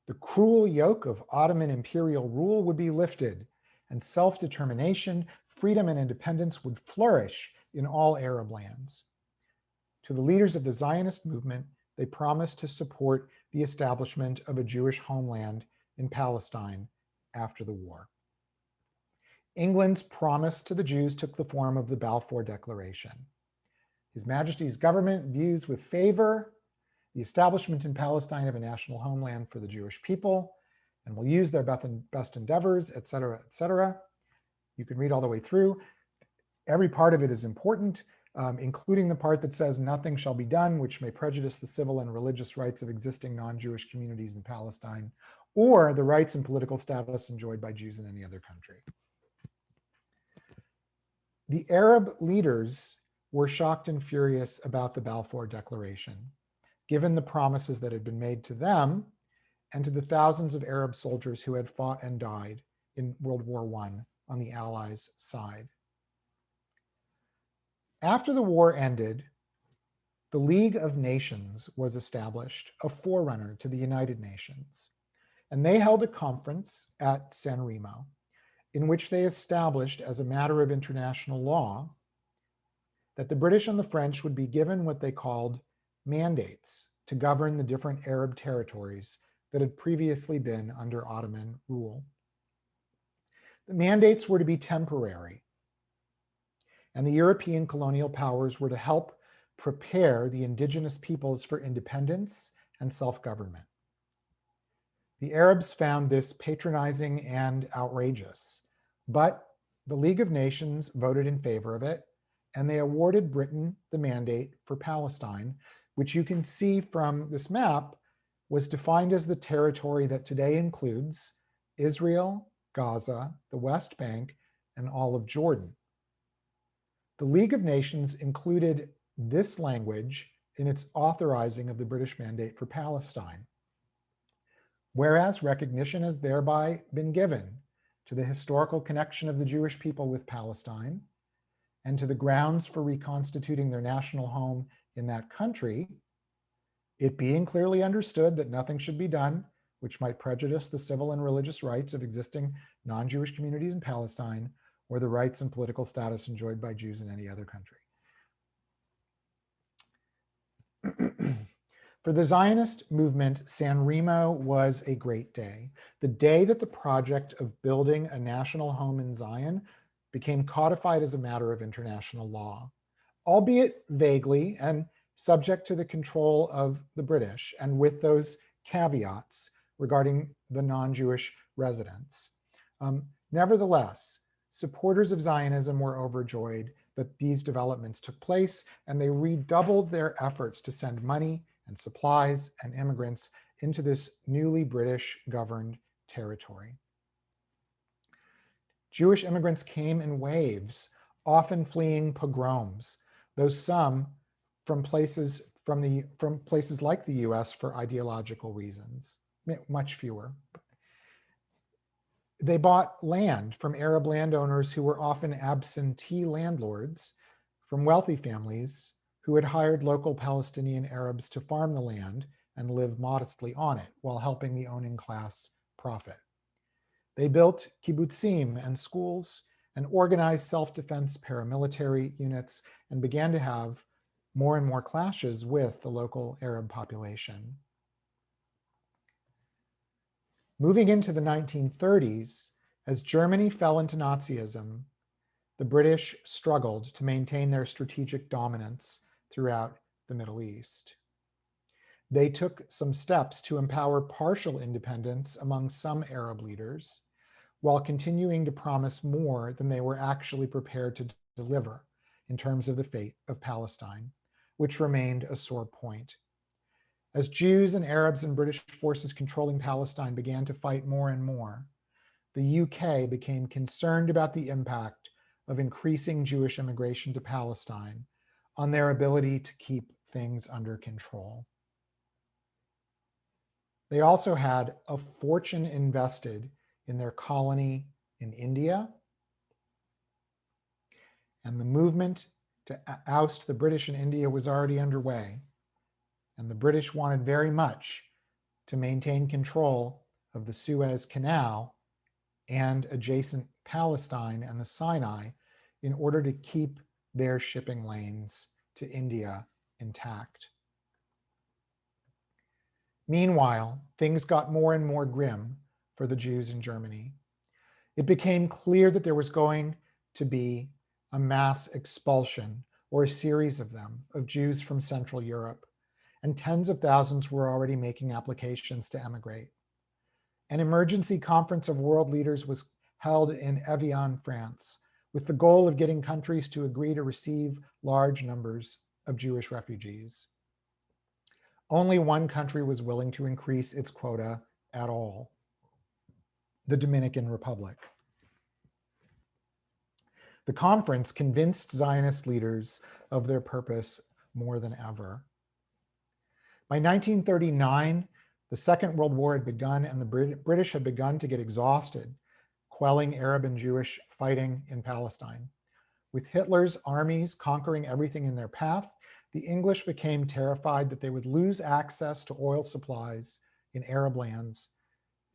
The cruel yoke of Ottoman imperial rule would be lifted, and self-determination, freedom, and independence would flourish in all Arab lands. To the leaders of the Zionist movement, they promised to support the establishment of a Jewish homeland in Palestine after the war. England's promise to the Jews took the form of the Balfour Declaration. His Majesty's government views with favor the establishment in Palestine of a national homeland for the Jewish people, and will use their best endeavors, et cetera, et cetera. You can read all the way through. Every part of it is important, including the part that says nothing shall be done which may prejudice the civil and religious rights of existing non-Jewish communities in Palestine, or the rights and political status enjoyed by Jews in any other country. The Arab leaders were shocked and furious about the Balfour Declaration, given the promises that had been made to them and to the thousands of Arab soldiers who had fought and died in World War I on the Allies' side. After the war ended, the League of Nations was established, a forerunner to the United Nations, and they held a conference at San Remo in which they established as a matter of international law that the British and the French would be given what they called mandates to govern the different Arab territories that had previously been under Ottoman rule. The mandates were to be temporary, and the European colonial powers were to help prepare the indigenous peoples for independence and self-government. The Arabs found this patronizing and outrageous, but the League of Nations voted in favor of it, and they awarded Britain the mandate for Palestine, which you can see from this map was defined as the territory that today includes Israel, Gaza, the West Bank, and all of Jordan. The League of Nations included this language in its authorizing of the British mandate for Palestine, whereas recognition has thereby been given to the historical connection of the Jewish people with Palestine and to the grounds for reconstituting their national home in that country, it being clearly understood that nothing should be done which might prejudice the civil and religious rights of existing non-Jewish communities in Palestine or the rights and political status enjoyed by Jews in any other country. For the Zionist movement, San Remo was a great day, the day that the project of building a national home in Zion became codified as a matter of international law, albeit vaguely and subject to the control of the British, and with those caveats regarding the non-Jewish residents. Nevertheless, supporters of Zionism were overjoyed that these developments took place, and they redoubled their efforts to send money and supplies and immigrants into this newly British governed territory. Jewish immigrants came in waves, often fleeing pogroms, though some from places like the US for ideological reasons, much fewer. They bought land from Arab landowners who were often absentee landlords, from wealthy families who had hired local Palestinian Arabs to farm the land and live modestly on it while helping the owning class profit. They built kibbutzim and schools and organized self-defense paramilitary units and began to have more and more clashes with the local Arab population. Moving into the 1930s, as Germany fell into Nazism, the British struggled to maintain their strategic dominance throughout the Middle East. They took some steps to empower partial independence among some Arab leaders, while continuing to promise more than they were actually prepared to deliver in terms of the fate of Palestine, which remained a sore point. As Jews and Arabs and British forces controlling Palestine began to fight more and more, the UK became concerned about the impact of increasing Jewish immigration to Palestine on their ability to keep things under control. They also had a fortune invested in their colony in India, and the movement to oust the British in India was already underway, and the British wanted very much to maintain control of the Suez Canal and adjacent Palestine and the Sinai in order to keep their shipping lanes to India intact. Meanwhile, things got more and more grim for the Jews in Germany. It became clear that there was going to be a mass expulsion, or a series of them, of Jews from Central Europe, and tens of thousands were already making applications to emigrate. An emergency conference of world leaders was held in Evian, France, with the goal of getting countries to agree to receive large numbers of Jewish refugees. Only one country was willing to increase its quota at all: the Dominican Republic. The conference convinced Zionist leaders of their purpose more than ever. By 1939, The Second World War had begun, and the British had begun to get exhausted quelling Arab and Jewish fighting in Palestine. With Hitler's armies conquering everything in their path, the English became terrified that they would lose access to oil supplies in Arab lands,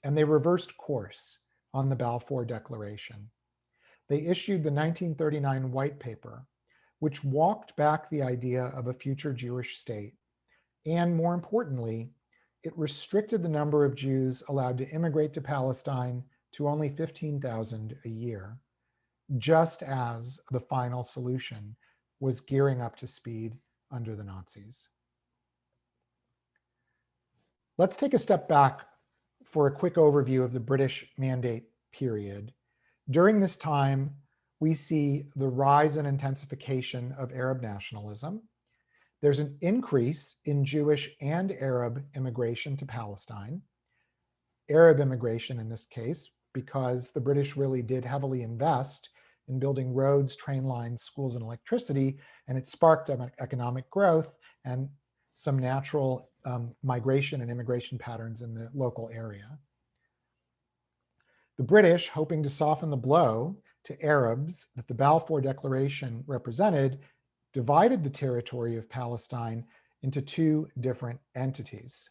and they reversed course on the Balfour Declaration. They issued the 1939 White Paper, which walked back the idea of a future Jewish state, and more importantly, it restricted the number of Jews allowed to immigrate to Palestine to only 15,000 a year, just as the final solution was gearing up to speed under the Nazis. Let's take a step back for a quick overview of the British Mandate period. During this time, we see the rise and intensification of Arab nationalism. There's an increase in Jewish and Arab immigration to Palestine. Arab immigration in this case, because the British really did heavily invest in building roads, train lines, schools, and electricity, and it sparked economic growth and some natural migration and immigration patterns in the local area. The British, hoping to soften the blow to Arabs that the Balfour Declaration represented, divided the territory of Palestine into two different entities,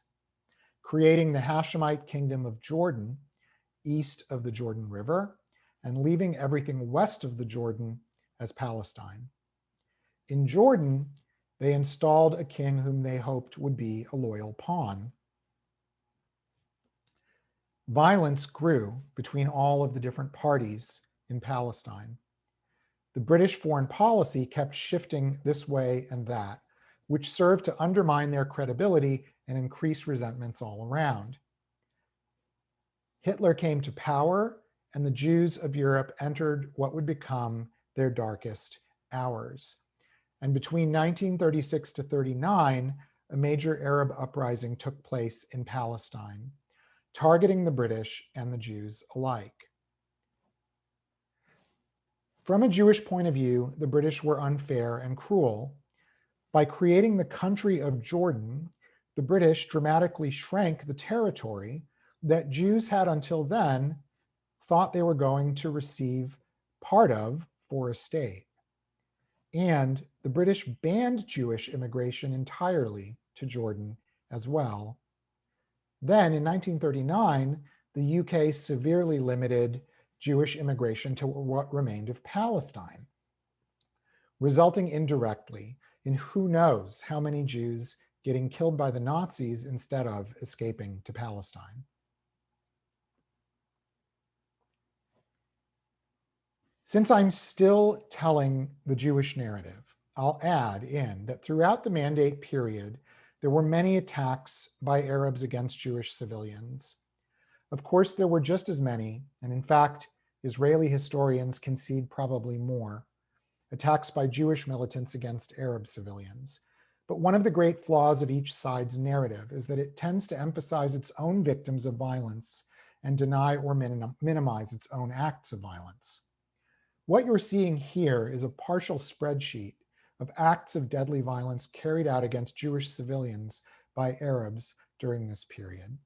creating the Hashemite Kingdom of Jordan, east of the Jordan River, and leaving everything west of the Jordan as Palestine. In Jordan, they installed a king whom they hoped would be a loyal pawn. Violence grew between all of the different parties in Palestine. The British foreign policy kept shifting this way and that, which served to undermine their credibility and increase resentments all around. Hitler came to power, and the Jews of Europe entered what would become their darkest hours. And between 1936 to 39, a major Arab uprising took place in Palestine, targeting the British and the Jews alike. From a Jewish point of view, the British were unfair and cruel. By creating the country of Jordan, the British dramatically shrank the territory that Jews had until then thought they were going to receive part of for a state. And the British banned Jewish immigration entirely to Jordan as well. Then in 1939, the UK severely limited Jewish immigration to what remained of Palestine, resulting indirectly in who knows how many Jews getting killed by the Nazis instead of escaping to Palestine. Since I'm still telling the Jewish narrative, I'll add in that throughout the Mandate period, there were many attacks by Arabs against Jewish civilians. Of course, there were just as many, and in fact, Israeli historians concede probably more, attacks by Jewish militants against Arab civilians. But one of the great flaws of each side's narrative is that it tends to emphasize its own victims of violence and deny or minimize its own acts of violence. What you're seeing here is a partial spreadsheet of acts of deadly violence carried out against Jewish civilians by Arabs during this period.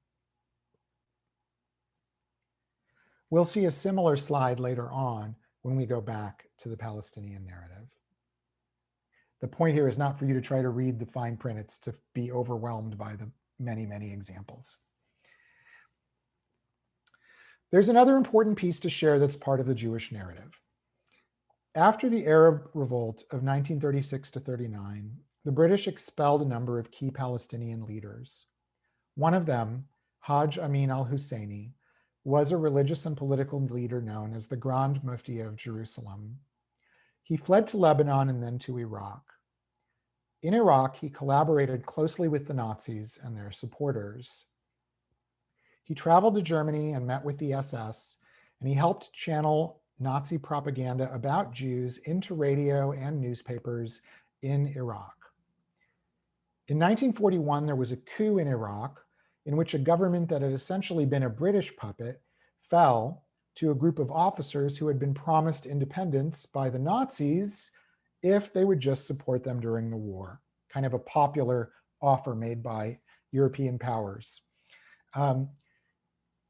We'll see a similar slide later on when we go back to the Palestinian narrative. The point here is not for you to try to read the fine print, it's to be overwhelmed by the many, many examples. There's another important piece to share that's part of the Jewish narrative. After the Arab revolt of 1936 to 39, the British expelled a number of key Palestinian leaders. One of them, Hajj Amin al-Husseini, was a religious and political leader known as the Grand Mufti of Jerusalem. He fled to Lebanon and then to Iraq. In Iraq, he collaborated closely with the Nazis and their supporters. He traveled to Germany and met with the SS, and he helped channel Nazi propaganda about Jews into radio and newspapers in Iraq. In 1941, there was a coup in Iraq in which a government that had essentially been a British puppet fell to a group of officers who had been promised independence by the Nazis if they would just support them during the war, kind of a popular offer made by European powers.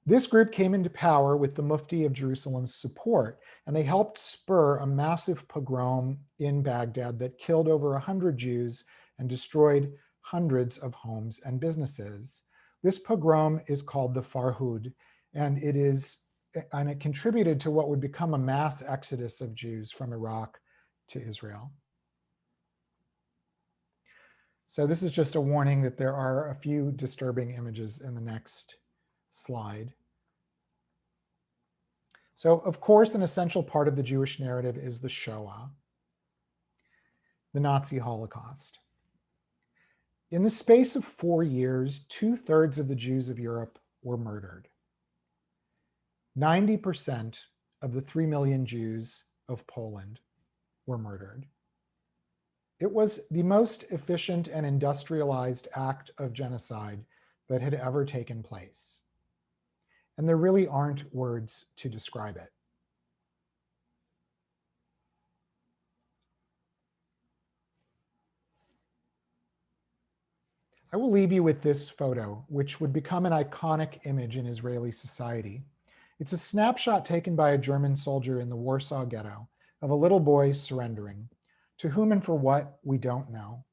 This group came into power with the Mufti of Jerusalem's support, and they helped spur a massive pogrom in Baghdad that killed over 100 Jews and destroyed hundreds of homes and businesses. This pogrom is called the Farhud, and it contributed to what would become a mass exodus of Jews from Iraq to Israel. So this is just a warning that there are a few disturbing images in the next slide. So, of course, an essential part of the Jewish narrative is the Shoah, the Nazi Holocaust. In the space of 4 years, 2/3 of the Jews of Europe were murdered. 90% of the 3 million Jews of Poland were murdered. It was the most efficient and industrialized act of genocide that had ever taken place. And there really aren't words to describe it. I will leave you with this photo, which would become an iconic image in Israeli society. It's a snapshot taken by a German soldier in the Warsaw Ghetto of a little boy surrendering. To whom and for what, we don't know.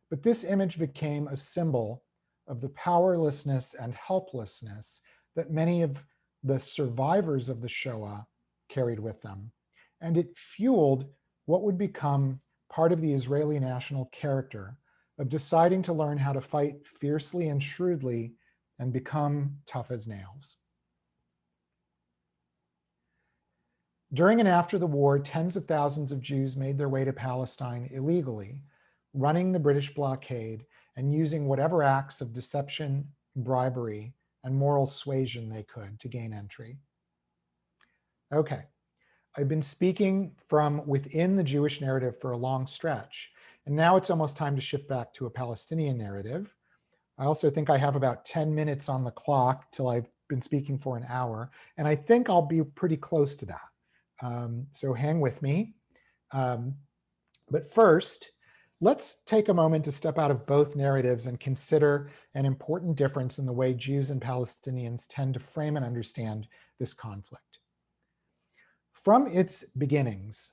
But this image became a symbol of the powerlessness and helplessness that many of the survivors of the Shoah carried with them. And it fueled what would become part of the Israeli national character of deciding to learn how to fight fiercely and shrewdly and become tough as nails. During and after the war, tens of thousands of Jews made their way to Palestine illegally, running the British blockade and using whatever acts of deception, bribery, and moral suasion they could to gain entry. Okay, I've been speaking from within the Jewish narrative for a long stretch, and now it's almost time to shift back to a Palestinian narrative. I also think I have about 10 minutes on the clock till I've been speaking for an hour, and I think I'll be pretty close to that. So hang with me. But first, let's take a moment to step out of both narratives and consider an important difference in the way Jews and Palestinians tend to frame and understand this conflict. From its beginnings,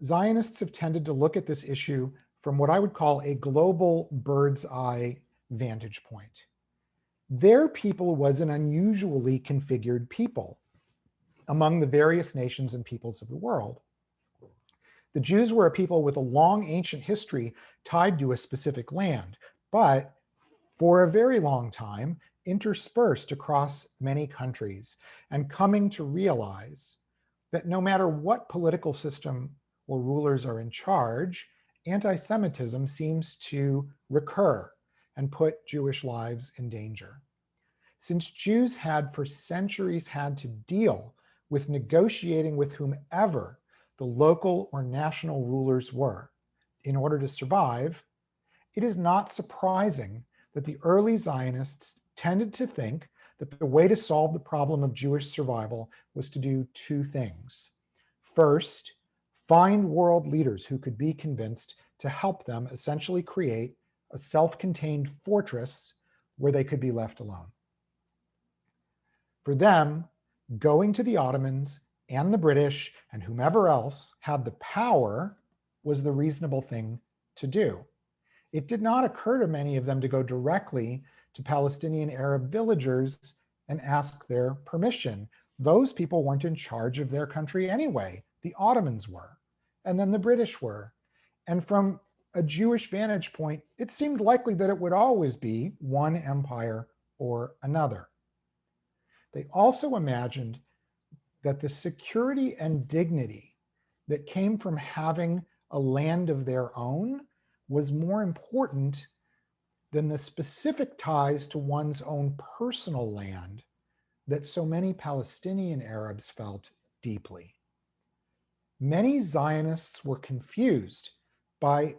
Zionists have tended to look at this issue from what I would call a global bird's eye vantage point. Their people was an unusually configured people among the various nations and peoples of the world. The Jews were a people with a long ancient history tied to a specific land, but for a very long time interspersed across many countries, and coming to realize that no matter what political system or rulers are in charge, anti-Semitism seems to recur and put Jewish lives in danger. Since Jews had for centuries had to deal with negotiating with whomever the local or national rulers were in order to survive, it is not surprising that the early Zionists tended to think that the way to solve the problem of Jewish survival was to do two things. First, find world leaders who could be convinced to help them essentially create a self-contained fortress where they could be left alone. For them, going to the Ottomans and the British and whomever else had the power was the reasonable thing to do. It did not occur to many of them to go directly to Palestinian Arab villagers and ask their permission. Those people weren't in charge of their country anyway. The Ottomans were, and then the British were. And from a Jewish vantage point, it seemed likely that it would always be one empire or another. They also imagined that the security and dignity that came from having a land of their own was more important than the specific ties to one's own personal land that so many Palestinian Arabs felt deeply. Many Zionists were confused by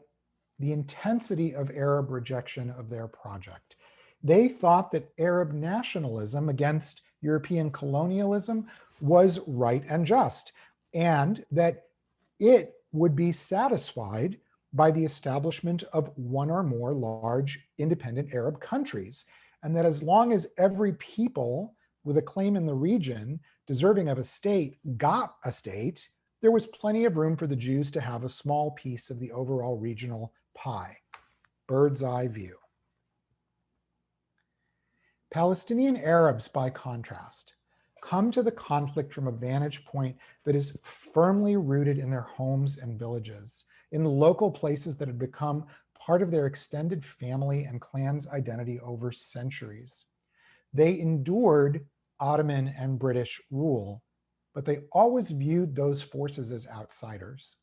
the intensity of Arab rejection of their project. They thought that Arab nationalism against European colonialism was right and just, and that it would be satisfied by the establishment of one or more large independent Arab countries. and that as long as every people with a claim in the region deserving of a state got a state, there was plenty of room for the Jews to have a small piece of the overall regional pie. Bird's eye view. Palestinian Arabs, by contrast, come to the conflict from a vantage point that is firmly rooted in their homes and villages, in the local places that had become part of their extended family and clan's identity over centuries. They endured Ottoman and British rule, but they always viewed those forces as outsiders.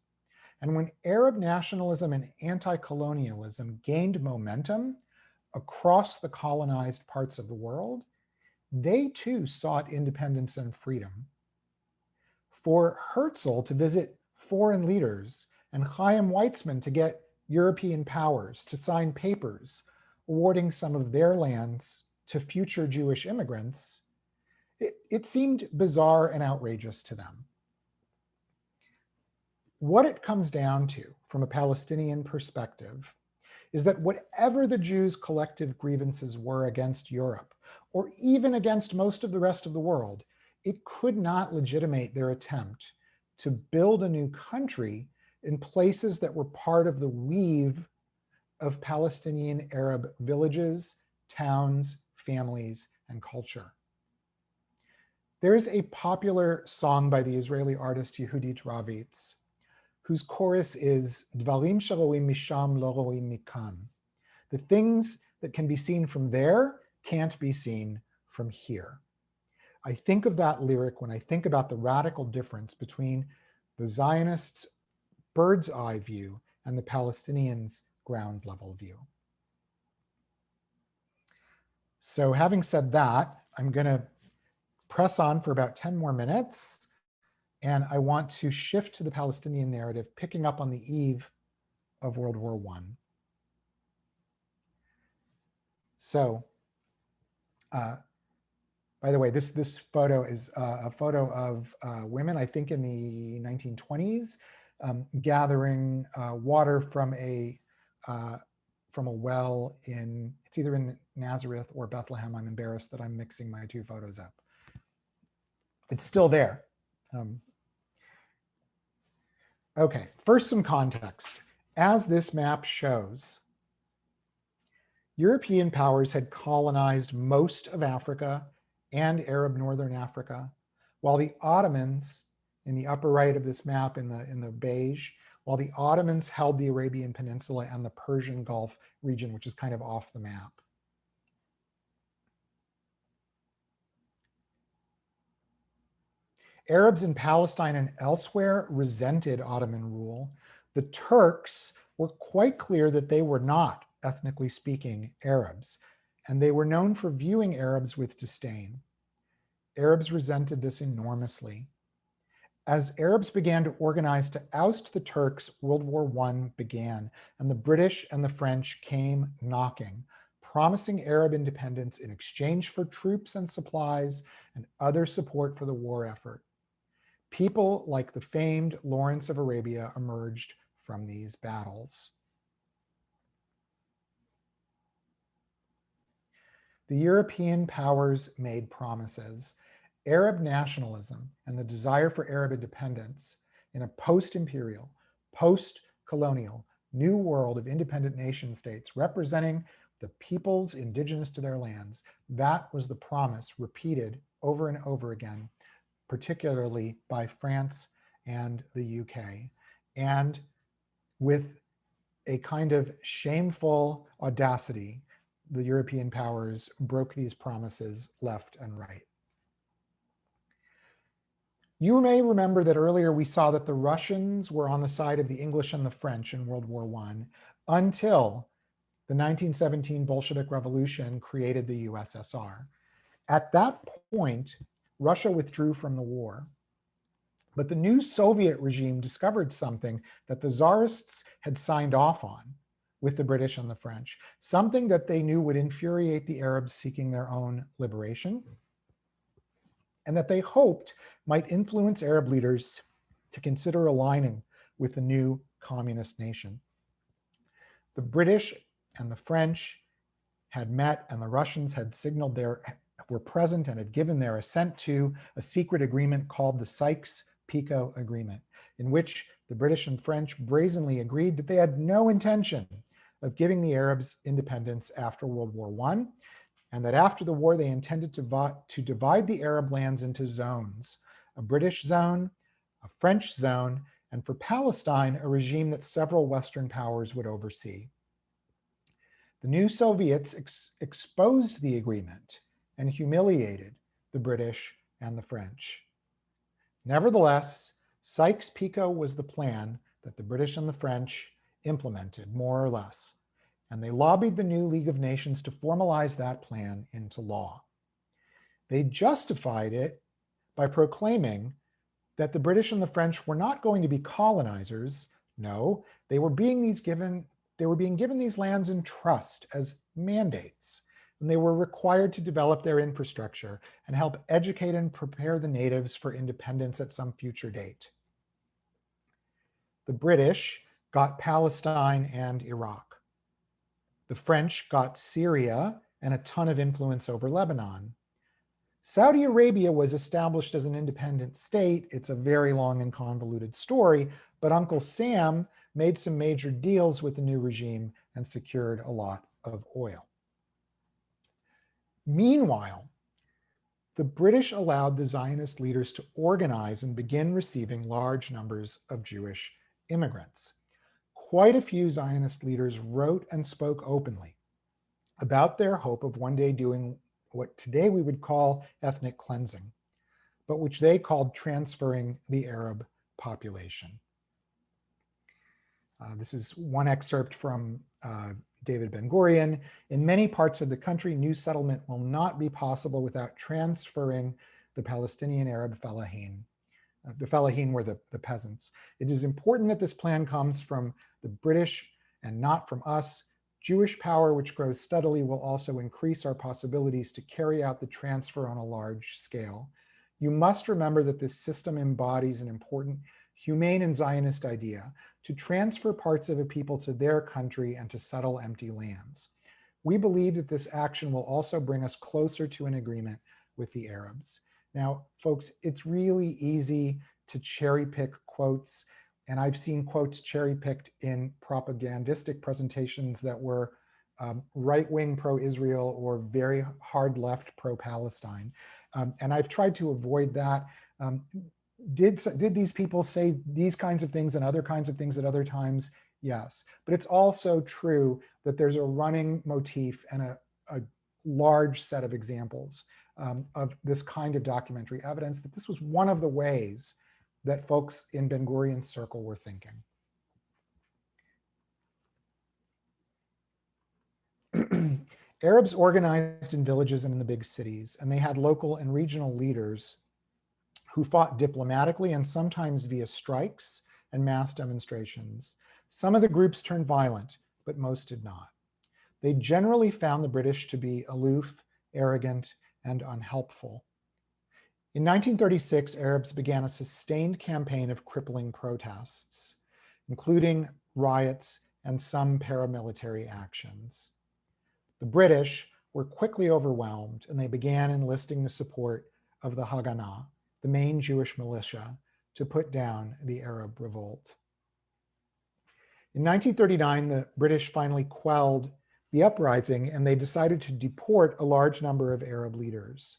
And when Arab nationalism and anti-colonialism gained momentum across the colonized parts of the world, they too sought independence and freedom. For Herzl to visit foreign leaders and Chaim Weizmann to get European powers to sign papers awarding some of their lands to future Jewish immigrants, it seemed bizarre and outrageous to them. What it comes down to, from a Palestinian perspective, is that whatever the Jews' collective grievances were against Europe, or even against most of the rest of the world, it could not legitimate their attempt to build a new country in places that were part of the weave of Palestinian Arab villages, towns, families, and culture. There is a popular song by the Israeli artist Yehudit Ravitz, whose chorus is Dvarim sheroim misham lo roim mikan. The things that can be seen from there can't be seen from here. I think of that lyric when I think about the radical difference between the Zionists' bird's eye view and the Palestinians' ground level view. So having said that, I'm going to press on for about 10 more minutes. And I want to shift to the Palestinian narrative, picking up on the eve of World War I. So, by the way, this photo is a photo of women, I think in the 1920s, gathering water from a well in, it's either in Nazareth or Bethlehem. I'm embarrassed that I'm mixing my two photos up. It's still there. Okay, first some context. As this map shows, European powers had colonized most of Africa and Arab Northern Africa, while the Ottomans, in the upper right of this map in the beige, while the Ottomans held the Arabian Peninsula and the Persian Gulf region, which is kind of off the map. Arabs in Palestine and elsewhere resented Ottoman rule. The Turks were quite clear that they were not, ethnically speaking, Arabs, and they were known for viewing Arabs with disdain. Arabs resented this enormously. As Arabs began to organize to oust the Turks, World War I began, and the British and the French came knocking, promising Arab independence in exchange for troops and supplies and other support for the war effort. People like the famed Lawrence of Arabia emerged from these battles. The European powers made promises. Arab nationalism and the desire for Arab independence in a post-imperial, post-colonial, new world of independent nation states representing the peoples indigenous to their lands, that was the promise repeated over and over again, particularly by France and the UK. And with a kind of shameful audacity, the European powers broke these promises left and right. You may remember that earlier we saw that the Russians were on the side of the English and the French in World War I until the 1917 Bolshevik Revolution created the USSR. At that point, Russia withdrew from the war. But the new Soviet regime discovered something that the Tsarists had signed off on with the British and the French, something that they knew would infuriate the Arabs seeking their own liberation, and that they hoped might influence Arab leaders to consider aligning with the new communist nation. The British and the French had met, and the Russians had signaled were present and had given their assent to a secret agreement called the Sykes-Picot Agreement, in which the British and French brazenly agreed that they had no intention of giving the Arabs independence after World War I, and that after the war they intended to divide the Arab lands into zones, a British zone, a French zone, and for Palestine, a regime that several Western powers would oversee. The new Soviets exposed the agreement and humiliated the British and the French. Nevertheless, Sykes-Picot was the plan that the British and the French implemented, more or less, and they lobbied the new League of Nations to formalize that plan into law. They justified it by proclaiming that the British and the French were not going to be colonizers. No, they were being given these lands in trust as mandates, and they were required to develop their infrastructure and help educate and prepare the natives for independence at some future date. The British got Palestine and Iraq. The French got Syria and a ton of influence over Lebanon. Saudi Arabia was established as an independent state. It's a very long and convoluted story, but Uncle Sam made some major deals with the new regime and secured a lot of oil. Meanwhile, the British allowed the Zionist leaders to organize and begin receiving large numbers of Jewish immigrants. Quite a few Zionist leaders wrote and spoke openly about their hope of one day doing what today we would call ethnic cleansing, but which they called transferring the Arab population. This is one excerpt from David Ben-Gurion. In many parts of the country, new settlement will not be possible without transferring the Palestinian Arab Fellahin. The Fellahin were the peasants. It is important that this plan comes from the British and not from us. Jewish power, which grows steadily, will also increase our possibilities to carry out the transfer on a large scale. You must remember that this system embodies an important humane and Zionist idea to transfer parts of a people to their country and to settle empty lands. We believe that this action will also bring us closer to an agreement with the Arabs. Now, folks, it's really easy to cherry pick quotes, and I've seen quotes cherry picked in propagandistic presentations that were right-wing pro-Israel or very hard left pro-Palestine. And I've tried to avoid that. Did these people say these kinds of things and other kinds of things at other times? Yes, but it's also true that there's a running motif and a large set of examples of this kind of documentary evidence that this was one of the ways that folks in Ben-Gurion's circle were thinking. Arabs organized in villages and in the big cities, and they had local and regional leaders who fought diplomatically and sometimes via strikes and mass demonstrations. Some of the groups turned violent, but most did not. They generally found the British to be aloof, arrogant, and unhelpful. In 1936, Arabs began a sustained campaign of crippling protests, including riots and some paramilitary actions. The British were quickly overwhelmed, and they began enlisting the support of the Haganah, the main Jewish militia, to put down the Arab revolt. In 1939, the British finally quelled the uprising, and they decided to deport a large number of Arab leaders.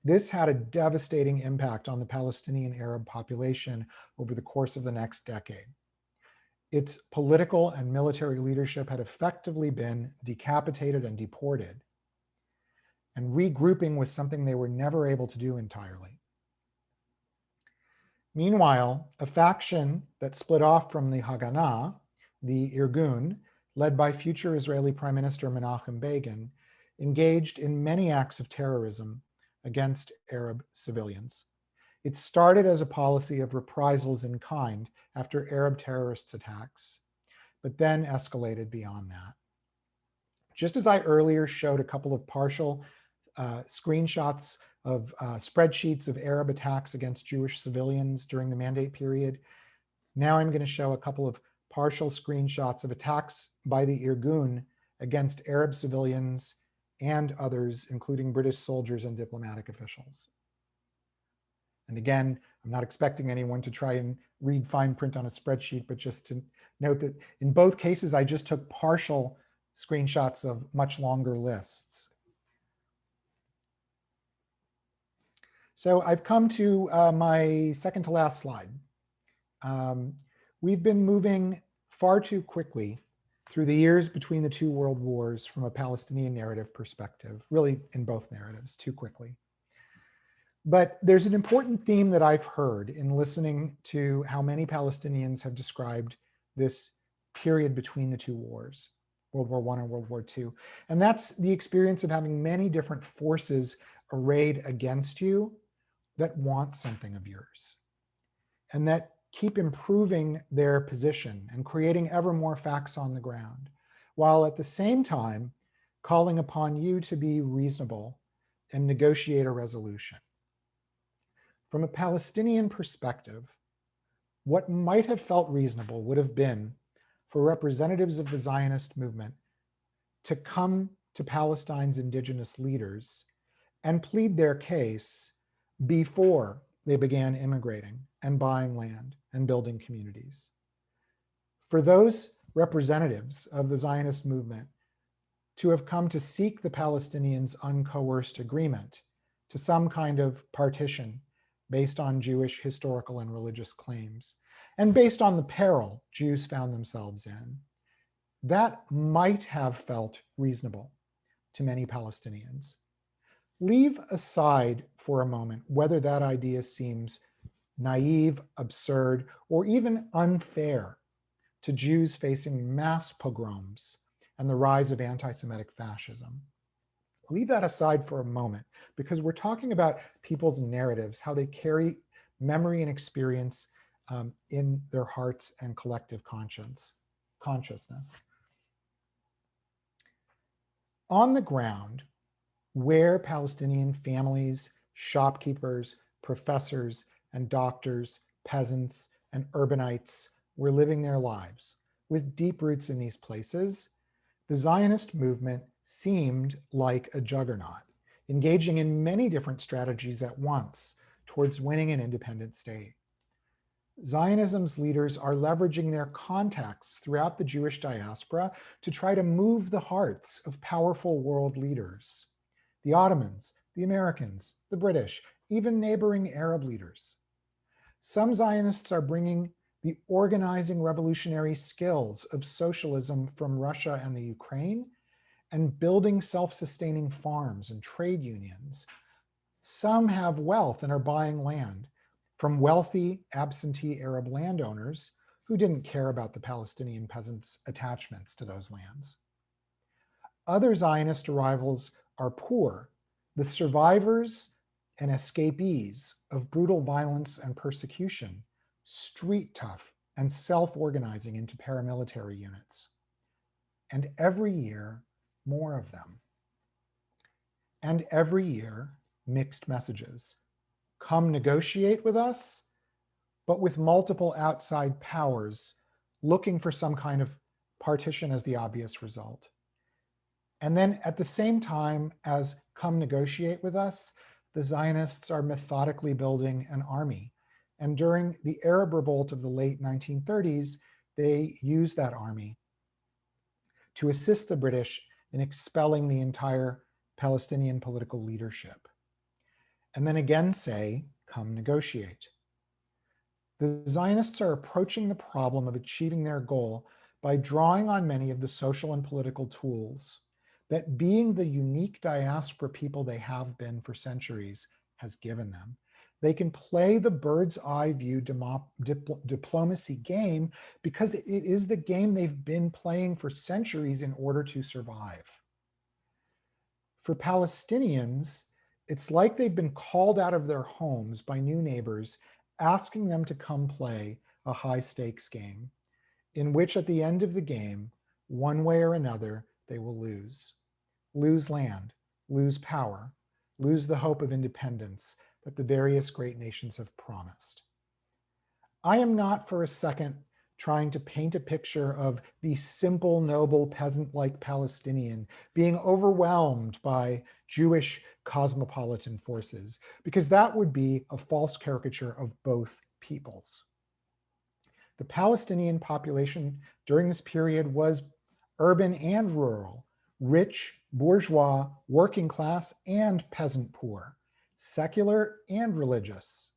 This had a devastating impact on the Palestinian Arab population over the course of the next decade. Its political and military leadership had effectively been decapitated and deported, and regrouping was something they were never able to do entirely. Meanwhile, a faction that split off from the Haganah, the Irgun, led by future Israeli Prime Minister Menachem Begin, engaged in many acts of terrorism against Arab civilians. It started as a policy of reprisals in kind after Arab terrorist attacks, but then escalated beyond that. Just as I earlier showed a couple of partial screenshots of spreadsheets of Arab attacks against Jewish civilians during the Mandate period, now I'm going to show a couple of partial screenshots of attacks by the Irgun against Arab civilians and others, including British soldiers and diplomatic officials. And again, I'm not expecting anyone to try and read fine print on a spreadsheet, but just to note that in both cases, I just took partial screenshots of much longer lists. So I've come to my second to last slide. We've been moving far too quickly through the years between the two world wars from a Palestinian narrative perspective, really in both narratives, too quickly. But there's an important theme that I've heard in listening to how many Palestinians have described this period between the two wars, World War I and World War II. And that's the experience of having many different forces arrayed against you that want something of yours and that keep improving their position and creating ever more facts on the ground, while at the same time calling upon you to be reasonable and negotiate a resolution. From a Palestinian perspective, what might have felt reasonable would have been for representatives of the Zionist movement to come to Palestine's indigenous leaders and plead their case before they began immigrating and buying land and building communities. For those representatives of the Zionist movement to have come to seek the Palestinians' uncoerced agreement to some kind of partition based on Jewish historical and religious claims, and based on the peril Jews found themselves in, that might have felt reasonable to many Palestinians. Leave aside for a moment whether that idea seems naive, absurd, or even unfair to Jews facing mass pogroms and the rise of anti-Semitic fascism. Leave that aside for a moment, because we're talking about people's narratives, how they carry memory and experience in their hearts and collective consciousness. On the ground, where Palestinian families, shopkeepers, professors, and doctors, peasants, and urbanites were living their lives with deep roots in these places, the Zionist movement seemed like a juggernaut, engaging in many different strategies at once towards winning an independent state. Zionism's leaders are leveraging their contacts throughout the Jewish diaspora to try to move the hearts of powerful world leaders, the Ottomans, the Americans, the British, even neighboring Arab leaders. Some Zionists are bringing the organizing revolutionary skills of socialism from Russia and the Ukraine and building self-sustaining farms and trade unions. Some have wealth and are buying land from wealthy absentee Arab landowners who didn't care about the Palestinian peasants' attachments to those lands. Other Zionist arrivals are poor, the survivors and escapees of brutal violence and persecution, street tough and self-organizing into paramilitary units. And every year, more of them. And every year, mixed messages. Come negotiate with us, but with multiple outside powers looking for some kind of partition as the obvious result. And then at the same time as come negotiate with us, the Zionists are methodically building an army. And during the Arab revolt of the late 1930s, they used that army to assist the British in expelling the entire Palestinian political leadership. And then again say, come negotiate. The Zionists are approaching the problem of achieving their goal by drawing on many of the social and political tools that being the unique diaspora people they have been for centuries has given them. They can play the bird's eye view diplomacy game because it is the game they've been playing for centuries in order to survive. For Palestinians, it's like they've been called out of their homes by new neighbors asking them to come play a high stakes game in which at the end of the game, one way or another, they will lose. Lose land, lose power, lose the hope of independence that the various great nations have promised. I am not for a second trying to paint a picture of the simple, noble, peasant-like Palestinian being overwhelmed by Jewish cosmopolitan forces, because that would be a false caricature of both peoples. The Palestinian population during this period was urban and rural, rich, bourgeois, working class, and peasant poor, secular and religious,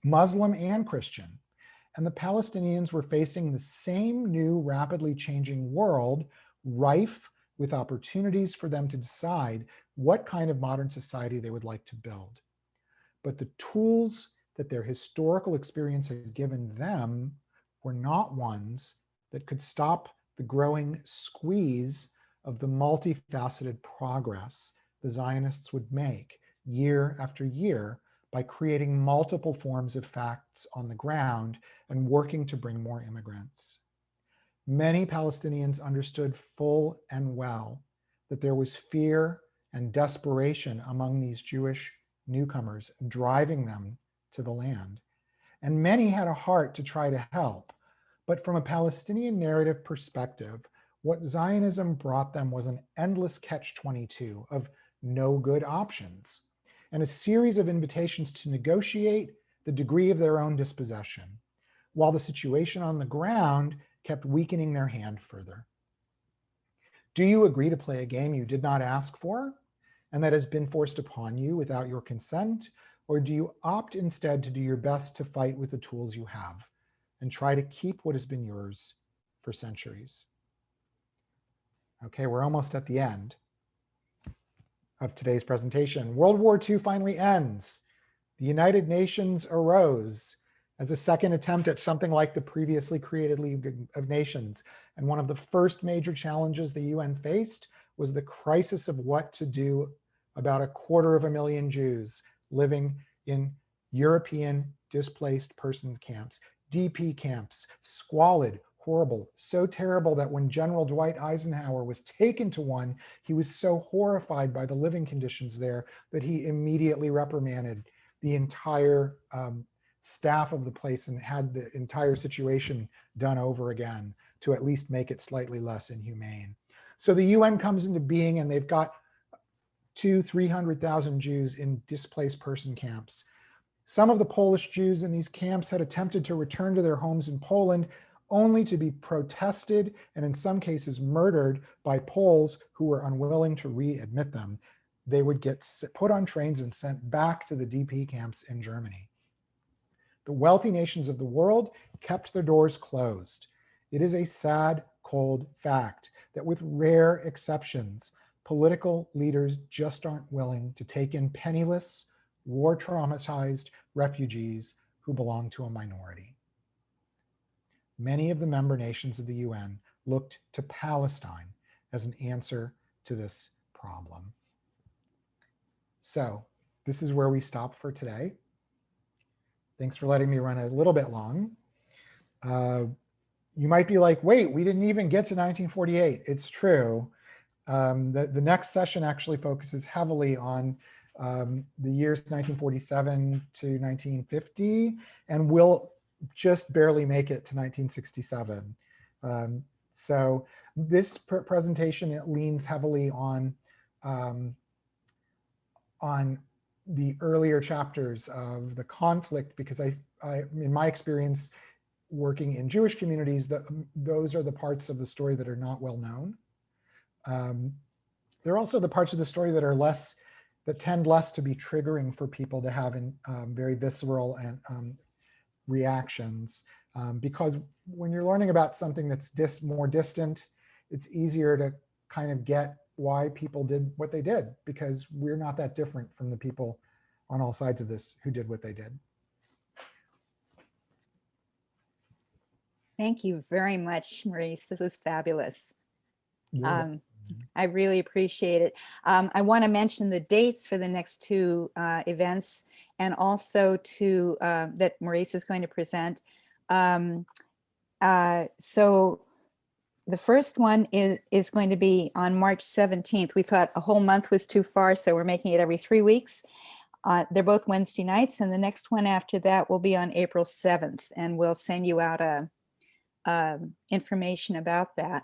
Muslim and Christian. And the Palestinians were facing the same new, rapidly changing world, rife with opportunities for them to decide what kind of modern society they would like to build. But the tools that their historical experience had given them were not ones that could stop the growing squeeze of the multifaceted progress the Zionists would make year after year by creating multiple forms of facts on the ground and working to bring more immigrants. Many Palestinians understood full and well that there was fear and desperation among these Jewish newcomers driving them to the land. And many had a heart to try to help. But from a Palestinian narrative perspective, what Zionism brought them was an endless catch-22 of no good options and a series of invitations to negotiate the degree of their own dispossession, while the situation on the ground kept weakening their hand further. Do you agree to play a game you did not ask for and that has been forced upon you without your consent? Or do you opt instead to do your best to fight with the tools you have and try to keep what has been yours for centuries? Okay, we're almost at the end of today's presentation. World War II finally ends. The United Nations arose as a second attempt at something like the previously created League of Nations. And one of the first major challenges the UN faced was the crisis of what to do about 250,000 Jews living in European displaced person camps, DP camps, squalid, horrible, so terrible that when General Dwight Eisenhower was taken to one, he was so horrified by the living conditions there that he immediately reprimanded the entire staff of the place and had the entire situation done over again to at least make it slightly less inhumane. So the UN comes into being and they've got 200,000-300,000 Jews in displaced person camps. Some of the Polish Jews in these camps had attempted to return to their homes in Poland, only to be protested and in some cases murdered by Poles who were unwilling to readmit them. They would get put on trains and sent back to the DP camps in Germany. The wealthy nations of the world kept their doors closed. It is a sad, cold fact that with rare exceptions, political leaders just aren't willing to take in penniless, war-traumatized refugees who belong to a minority. Many of the member nations of the UN looked to Palestine as an answer to this problem. So this is where we stop for today. Thanks for letting me run a little bit long. You might be like, wait, we didn't even get to 1948. It's true. The next session actually focuses heavily on the years 1947 to 1950, and we'll just barely make it to 1967. So this presentation, it leans heavily on the earlier chapters of the conflict, because I in my experience working in Jewish communities, those are the parts of the story that are not well known. They're also the parts of the story that are that tend less to be triggering for people to have very visceral and reactions, because when you're learning about something that's more distant, it's easier to kind of get why people did what they did, because we're not that different from the people on all sides of this who did what they did.
Thank you very much, Maurice. This was fabulous. I really appreciate it. I want to mention the dates for the next two events, and also that Maurice is going to present. So the first one is going to be on March 17th. We thought a whole month was too far, so we're making it every 3 weeks. They're both Wednesday nights, and the next one after that will be on April 7th, and we'll send you out information about that.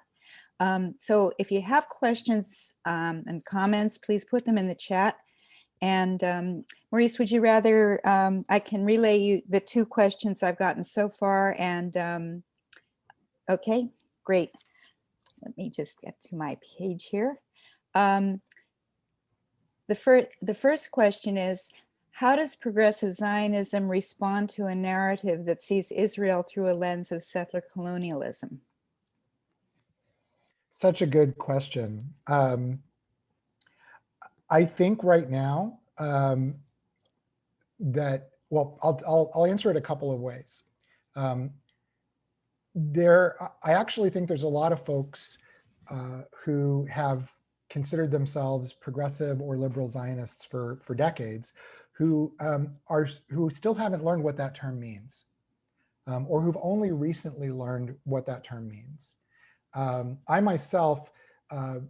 So if you have questions and comments, please put them in the chat. And Maurice, would you rather I can relay you the 2 questions I've gotten so far? And okay, great. Let me just get to my page here. The first question is, how does progressive Zionism respond to a narrative that sees Israel through a lens of settler colonialism?
Such a good question. I think right now that, well, I'll answer it a couple of ways. I actually think there's a lot of folks who have considered themselves progressive or liberal Zionists for decades, who still haven't learned what that term means, or who've only recently learned what that term means. I myself, I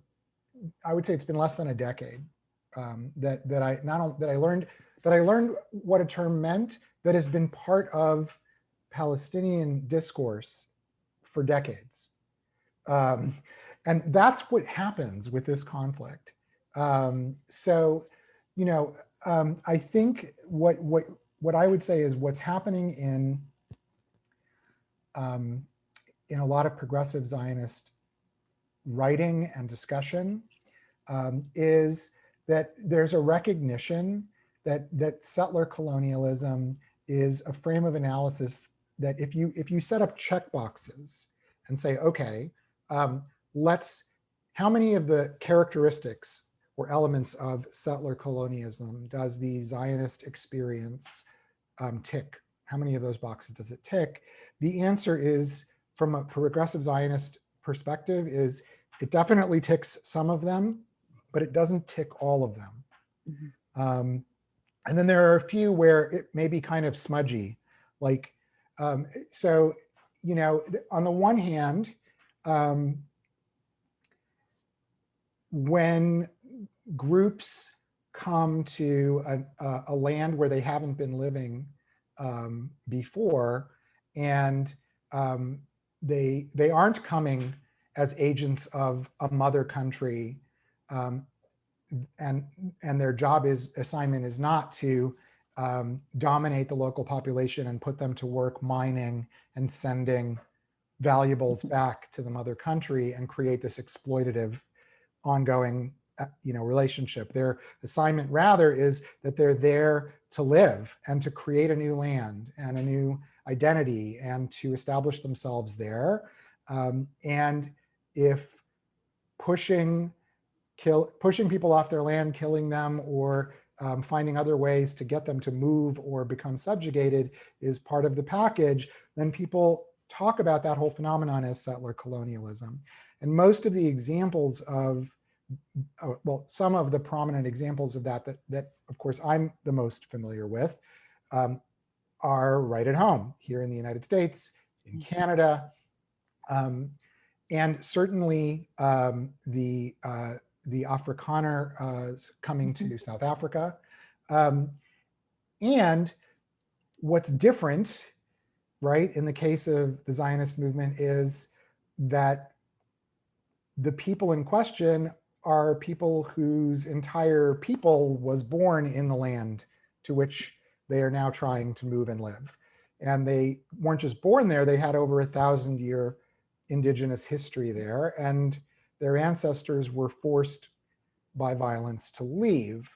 would say it's been less than a decade that I learned what a term meant that has been part of Palestinian discourse for decades. And that's what happens with this conflict. So, you know, I think what I would say is what's happening in a lot of progressive Zionist writing and discussion is that there's a recognition that settler colonialism is a frame of analysis that if you set up check boxes and say, okay, how many of the characteristics or elements of settler colonialism does the Zionist experience tick? How many of those boxes does it tick? The answer is, from a progressive Zionist perspective, is it definitely ticks some of them, but it doesn't tick all of them. Mm-hmm. And then there are a few where it may be kind of smudgy. Like, so, you know, on the one hand, when groups come to a land where they haven't been living before, and they aren't coming as agents of a mother country, and their assignment is not to dominate the local population and put them to work mining and sending valuables back to the mother country and create this exploitative ongoing relationship. Their assignment rather is that they're there to live and to create a new land and a new identity and to establish themselves there. And if pushing people off their land, killing them, or finding other ways to get them to move or become subjugated is part of the package, then people talk about that whole phenomenon as settler colonialism. And most of the examples of, well, some of the prominent examples of that of course I'm the most familiar with, are right at home here in the United States, in Canada, and certainly the Afrikaner coming to South Africa. And what's different, right, in the case of the Zionist movement is that the people in question are people whose entire people was born in the land to which they are now trying to move and live. And they weren't just born there, they had over 1,000-year indigenous history there, and their ancestors were forced by violence to leave.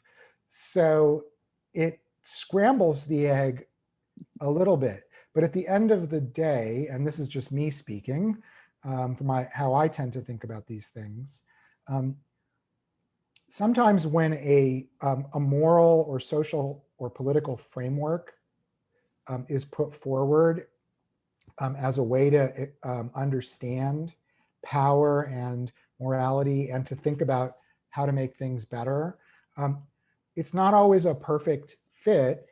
So it scrambles the egg a little bit. But at the end of the day, and this is just me speaking from how I tend to think about these things, sometimes when a moral or social or political framework is put forward as a way to understand power and morality and to think about how to make things better, it's not always a perfect fit,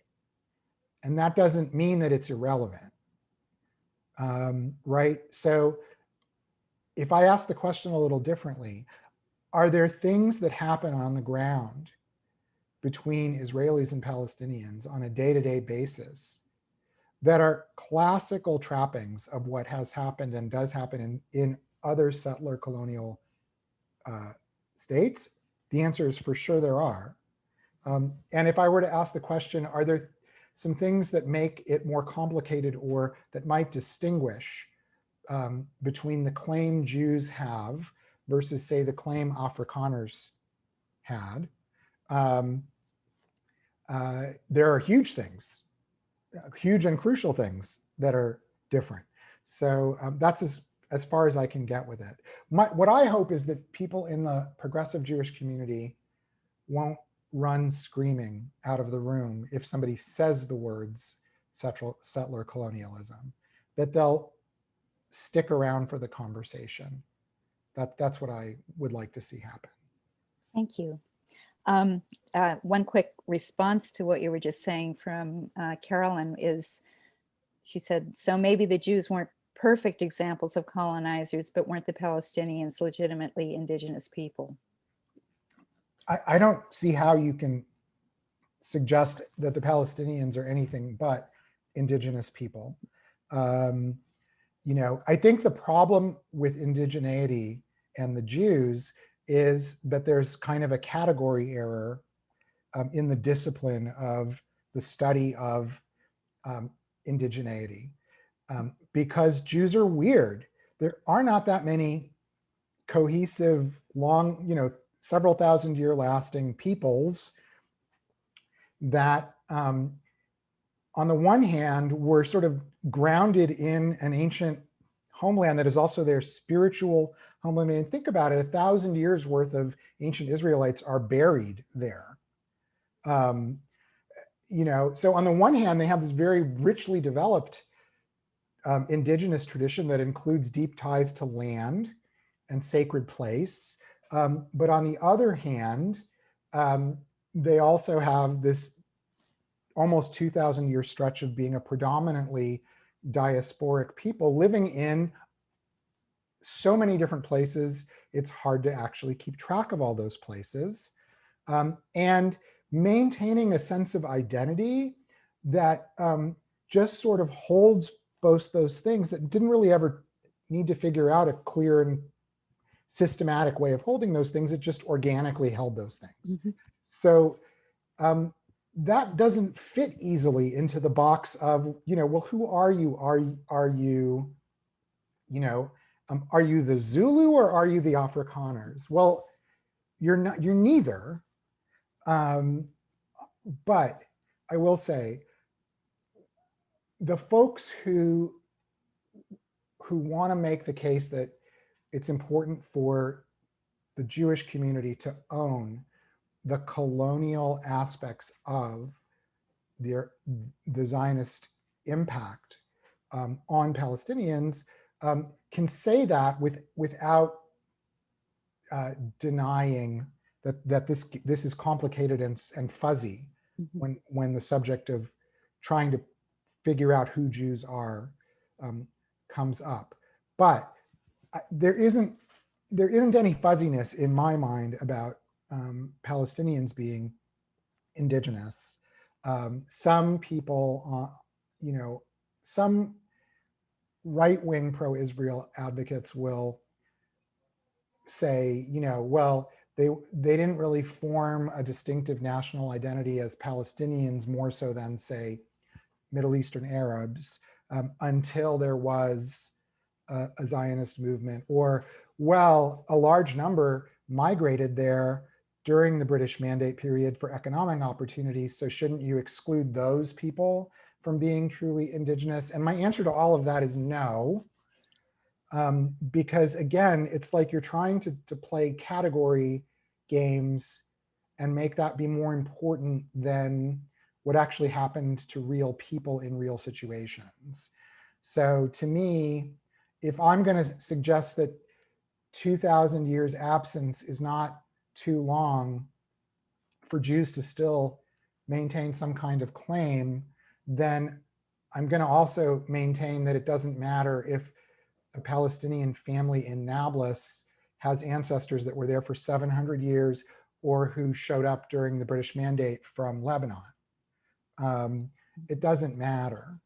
and that doesn't mean that it's irrelevant, right? So if I ask the question a little differently, are there things that happen on the ground between Israelis and Palestinians on a day-to-day basis that are classical trappings of what has happened and does happen in other settler colonial states? The answer is for sure there are. And if I were to ask the question, are there some things that make it more complicated or that might distinguish between the claim Jews have versus, say, the claim Afrikaners had? There are huge things, huge and crucial things that are different. So that's as far as I can get with it. What I hope is that people in the progressive Jewish community won't run screaming out of the room if somebody says the words settler colonialism, that they'll stick around for the conversation. That's what I would like to see happen.
Thank you. One quick response to what you were just saying from Carolyn is, she said, so maybe the Jews weren't perfect examples of colonizers, but weren't the Palestinians legitimately indigenous people?
I don't see how you can suggest that the Palestinians are anything but indigenous people. I think the problem with indigeneity and the Jews is that there's kind of a category error in the discipline of the study of indigeneity, because Jews are weird. There are not that many cohesive, long, several thousand year lasting peoples that on the one hand were sort of grounded in an ancient homeland that is also their spiritual homeland. I mean, think about it, 1,000 years worth of ancient Israelites are buried there. So on the one hand, they have this very richly developed indigenous tradition that includes deep ties to land and sacred place. But on the other hand, they also have this almost 2,000 year stretch of being a predominantly diasporic people living in so many different places. It's hard to actually keep track of all those places. And maintaining a sense of identity that just sort of holds both those things, that didn't really ever need to figure out a clear and systematic way of holding those things. It just organically held those things. Mm-hmm. So that doesn't fit easily into the box of, well, who are you? Are you the Zulu or are you the Afrikaners? Well, you're not. You're neither. But I will say, the folks who want to make the case that it's important for the Jewish community to own the colonial aspects of the Zionist impact on Palestinians can say that without denying that this is complicated and fuzzy. Mm-hmm. when the subject of trying to figure out who Jews are comes up. But there isn't any fuzziness in my mind about Palestinians being indigenous. Some people, some right-wing pro-Israel advocates will say, well, they didn't really form a distinctive national identity as Palestinians more so than, say, Middle Eastern Arabs until there was a Zionist movement, or, well, a large number migrated there during the British Mandate period for economic opportunities, so shouldn't you exclude those people from being truly indigenous? And my answer to all of that is no, because again, it's like you're trying to play category games and make that be more important than what actually happened to real people in real situations. So to me, if I'm going to suggest that 2,000 years absence is not too long for Jews to still maintain some kind of claim, then I'm going to also maintain that it doesn't matter if a Palestinian family in Nablus has ancestors that were there for 700 years, or who showed up during the British Mandate from Lebanon. It doesn't matter.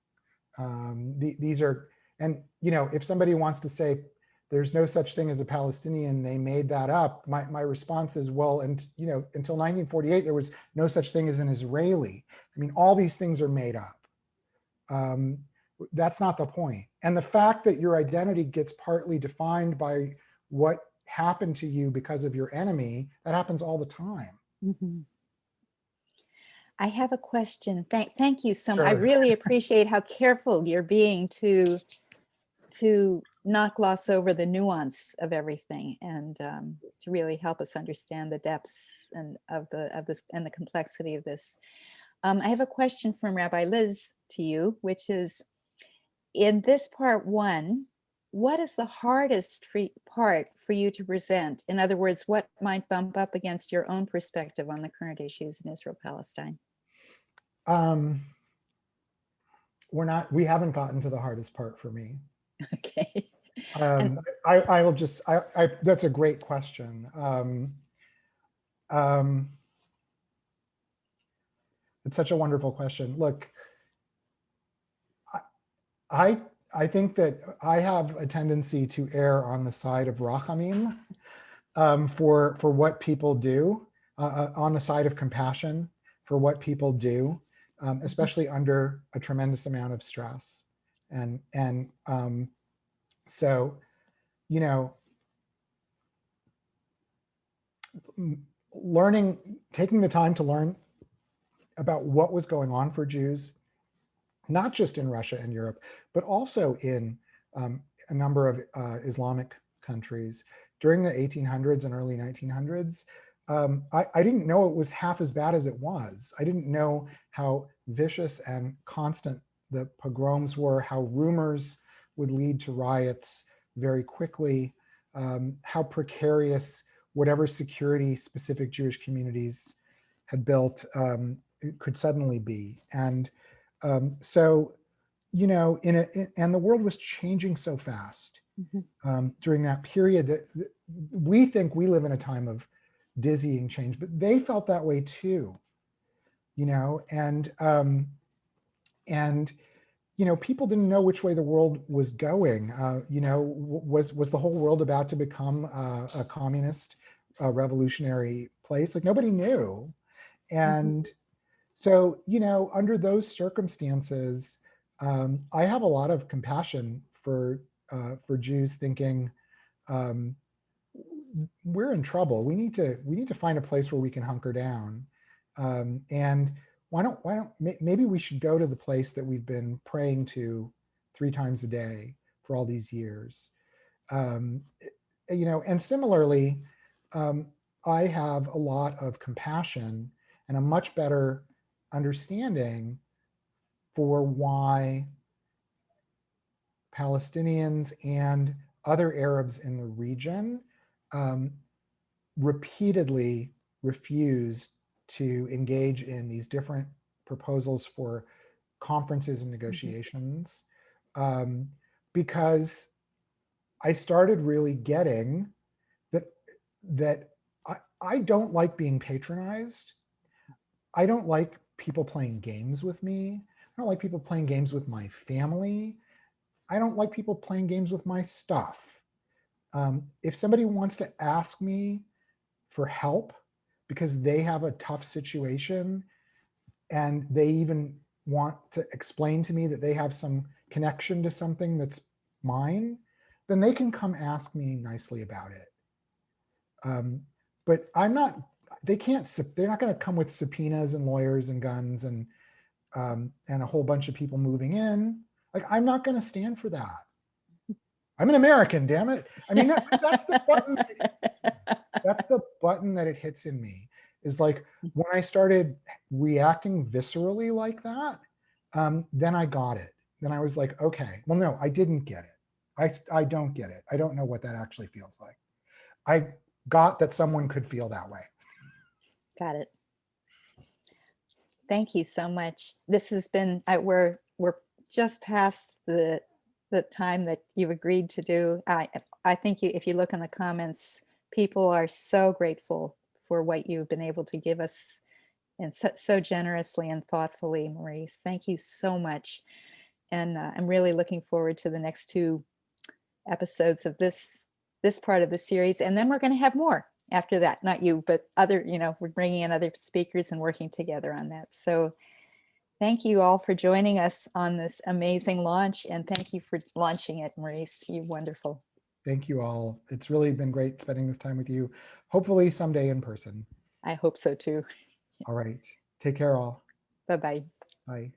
These are, and if somebody wants to say there's no such thing as a Palestinian, they made that up, my response is, well, and until 1948 there was no such thing as an Israeli. I mean, all these things are made up. That's not the point. And the fact that your identity gets partly defined by what happened to you because of your enemy, that happens all the time.
Mm-hmm. I have a question. Thank you so much.
Sure.
I really appreciate how careful you're being to not gloss over the nuance of everything, and to really help us understand the depths and of this and the complexity of this. I have a question from Rabbi Liz to you, which is, in this part one, what is the hardest part for you to present? In other words, what might bump up against your own perspective on the current issues in Israel-Palestine?
We haven't gotten to the hardest part for me.
Okay.
That's a great question. It's such a wonderful question. Look, I think that I have a tendency to err on the side of rachamim for what people do, on the side of compassion for what people do, especially under a tremendous amount of stress. And so, taking the time to learn about what was going on for Jews, not just in Russia and Europe, but also in a number of Islamic countries during the 1800s and early 1900s. I didn't know it was half as bad as it was. I didn't know how vicious and constant the pogroms were, how rumors would lead to riots very quickly, how precarious whatever security specific Jewish communities had built could suddenly be. And so, and the world was changing so fast during that period that we think we live in a time of dizzying change, but they felt that way too, and people didn't know which way the world was going. Was the whole world about to become a communist, revolutionary place? Like, nobody knew. And so, under those circumstances, I have a lot of compassion for Jews, thinking we're in trouble. We need to find a place where we can hunker down. And maybe we should go to the place that we've been praying to 3 times a day for all these years. And similarly, I have a lot of compassion and a much better understanding for why Palestinians and other Arabs in the region repeatedly refused to engage in these different proposals for conferences and negotiations, because I started really getting that I don't like being patronized. I don't like people playing games with me. I don't like people playing games with my family. I don't like people playing games with my stuff. If somebody wants to ask me for help because they have a tough situation and they even want to explain to me that they have some connection to something that's mine, then they can come ask me nicely about it. But they're not going to come with subpoenas and lawyers and guns and a whole bunch of people moving in. Like, I'm not going to stand for that. I'm an American, damn it. I mean, that's the button. That's the button that it hits in me, is like, when I started reacting viscerally like that, then I got it. Then I was like, okay, well, no, I didn't get it. I don't get it. I don't know what that actually feels like. I got that someone could feel that way.
Got it. Thank you so much. This has been, we're just past the time that you've agreed to do. I think if you look in the comments, people are so grateful for what you've been able to give us, and so generously and thoughtfully, Maurice. Thank you so much. And I'm really looking forward to the next 2 episodes of this part of the series. And then we're going to have more after that. Not you, but other, we're bringing in other speakers and working together on that. So thank you all for joining us on this amazing launch. And thank you for launching it, Maurice. You're wonderful.
Thank you all. It's really been great spending this time with you. Hopefully someday in person.
I hope so too.
All right. Take care all.
Bye-bye.
Bye.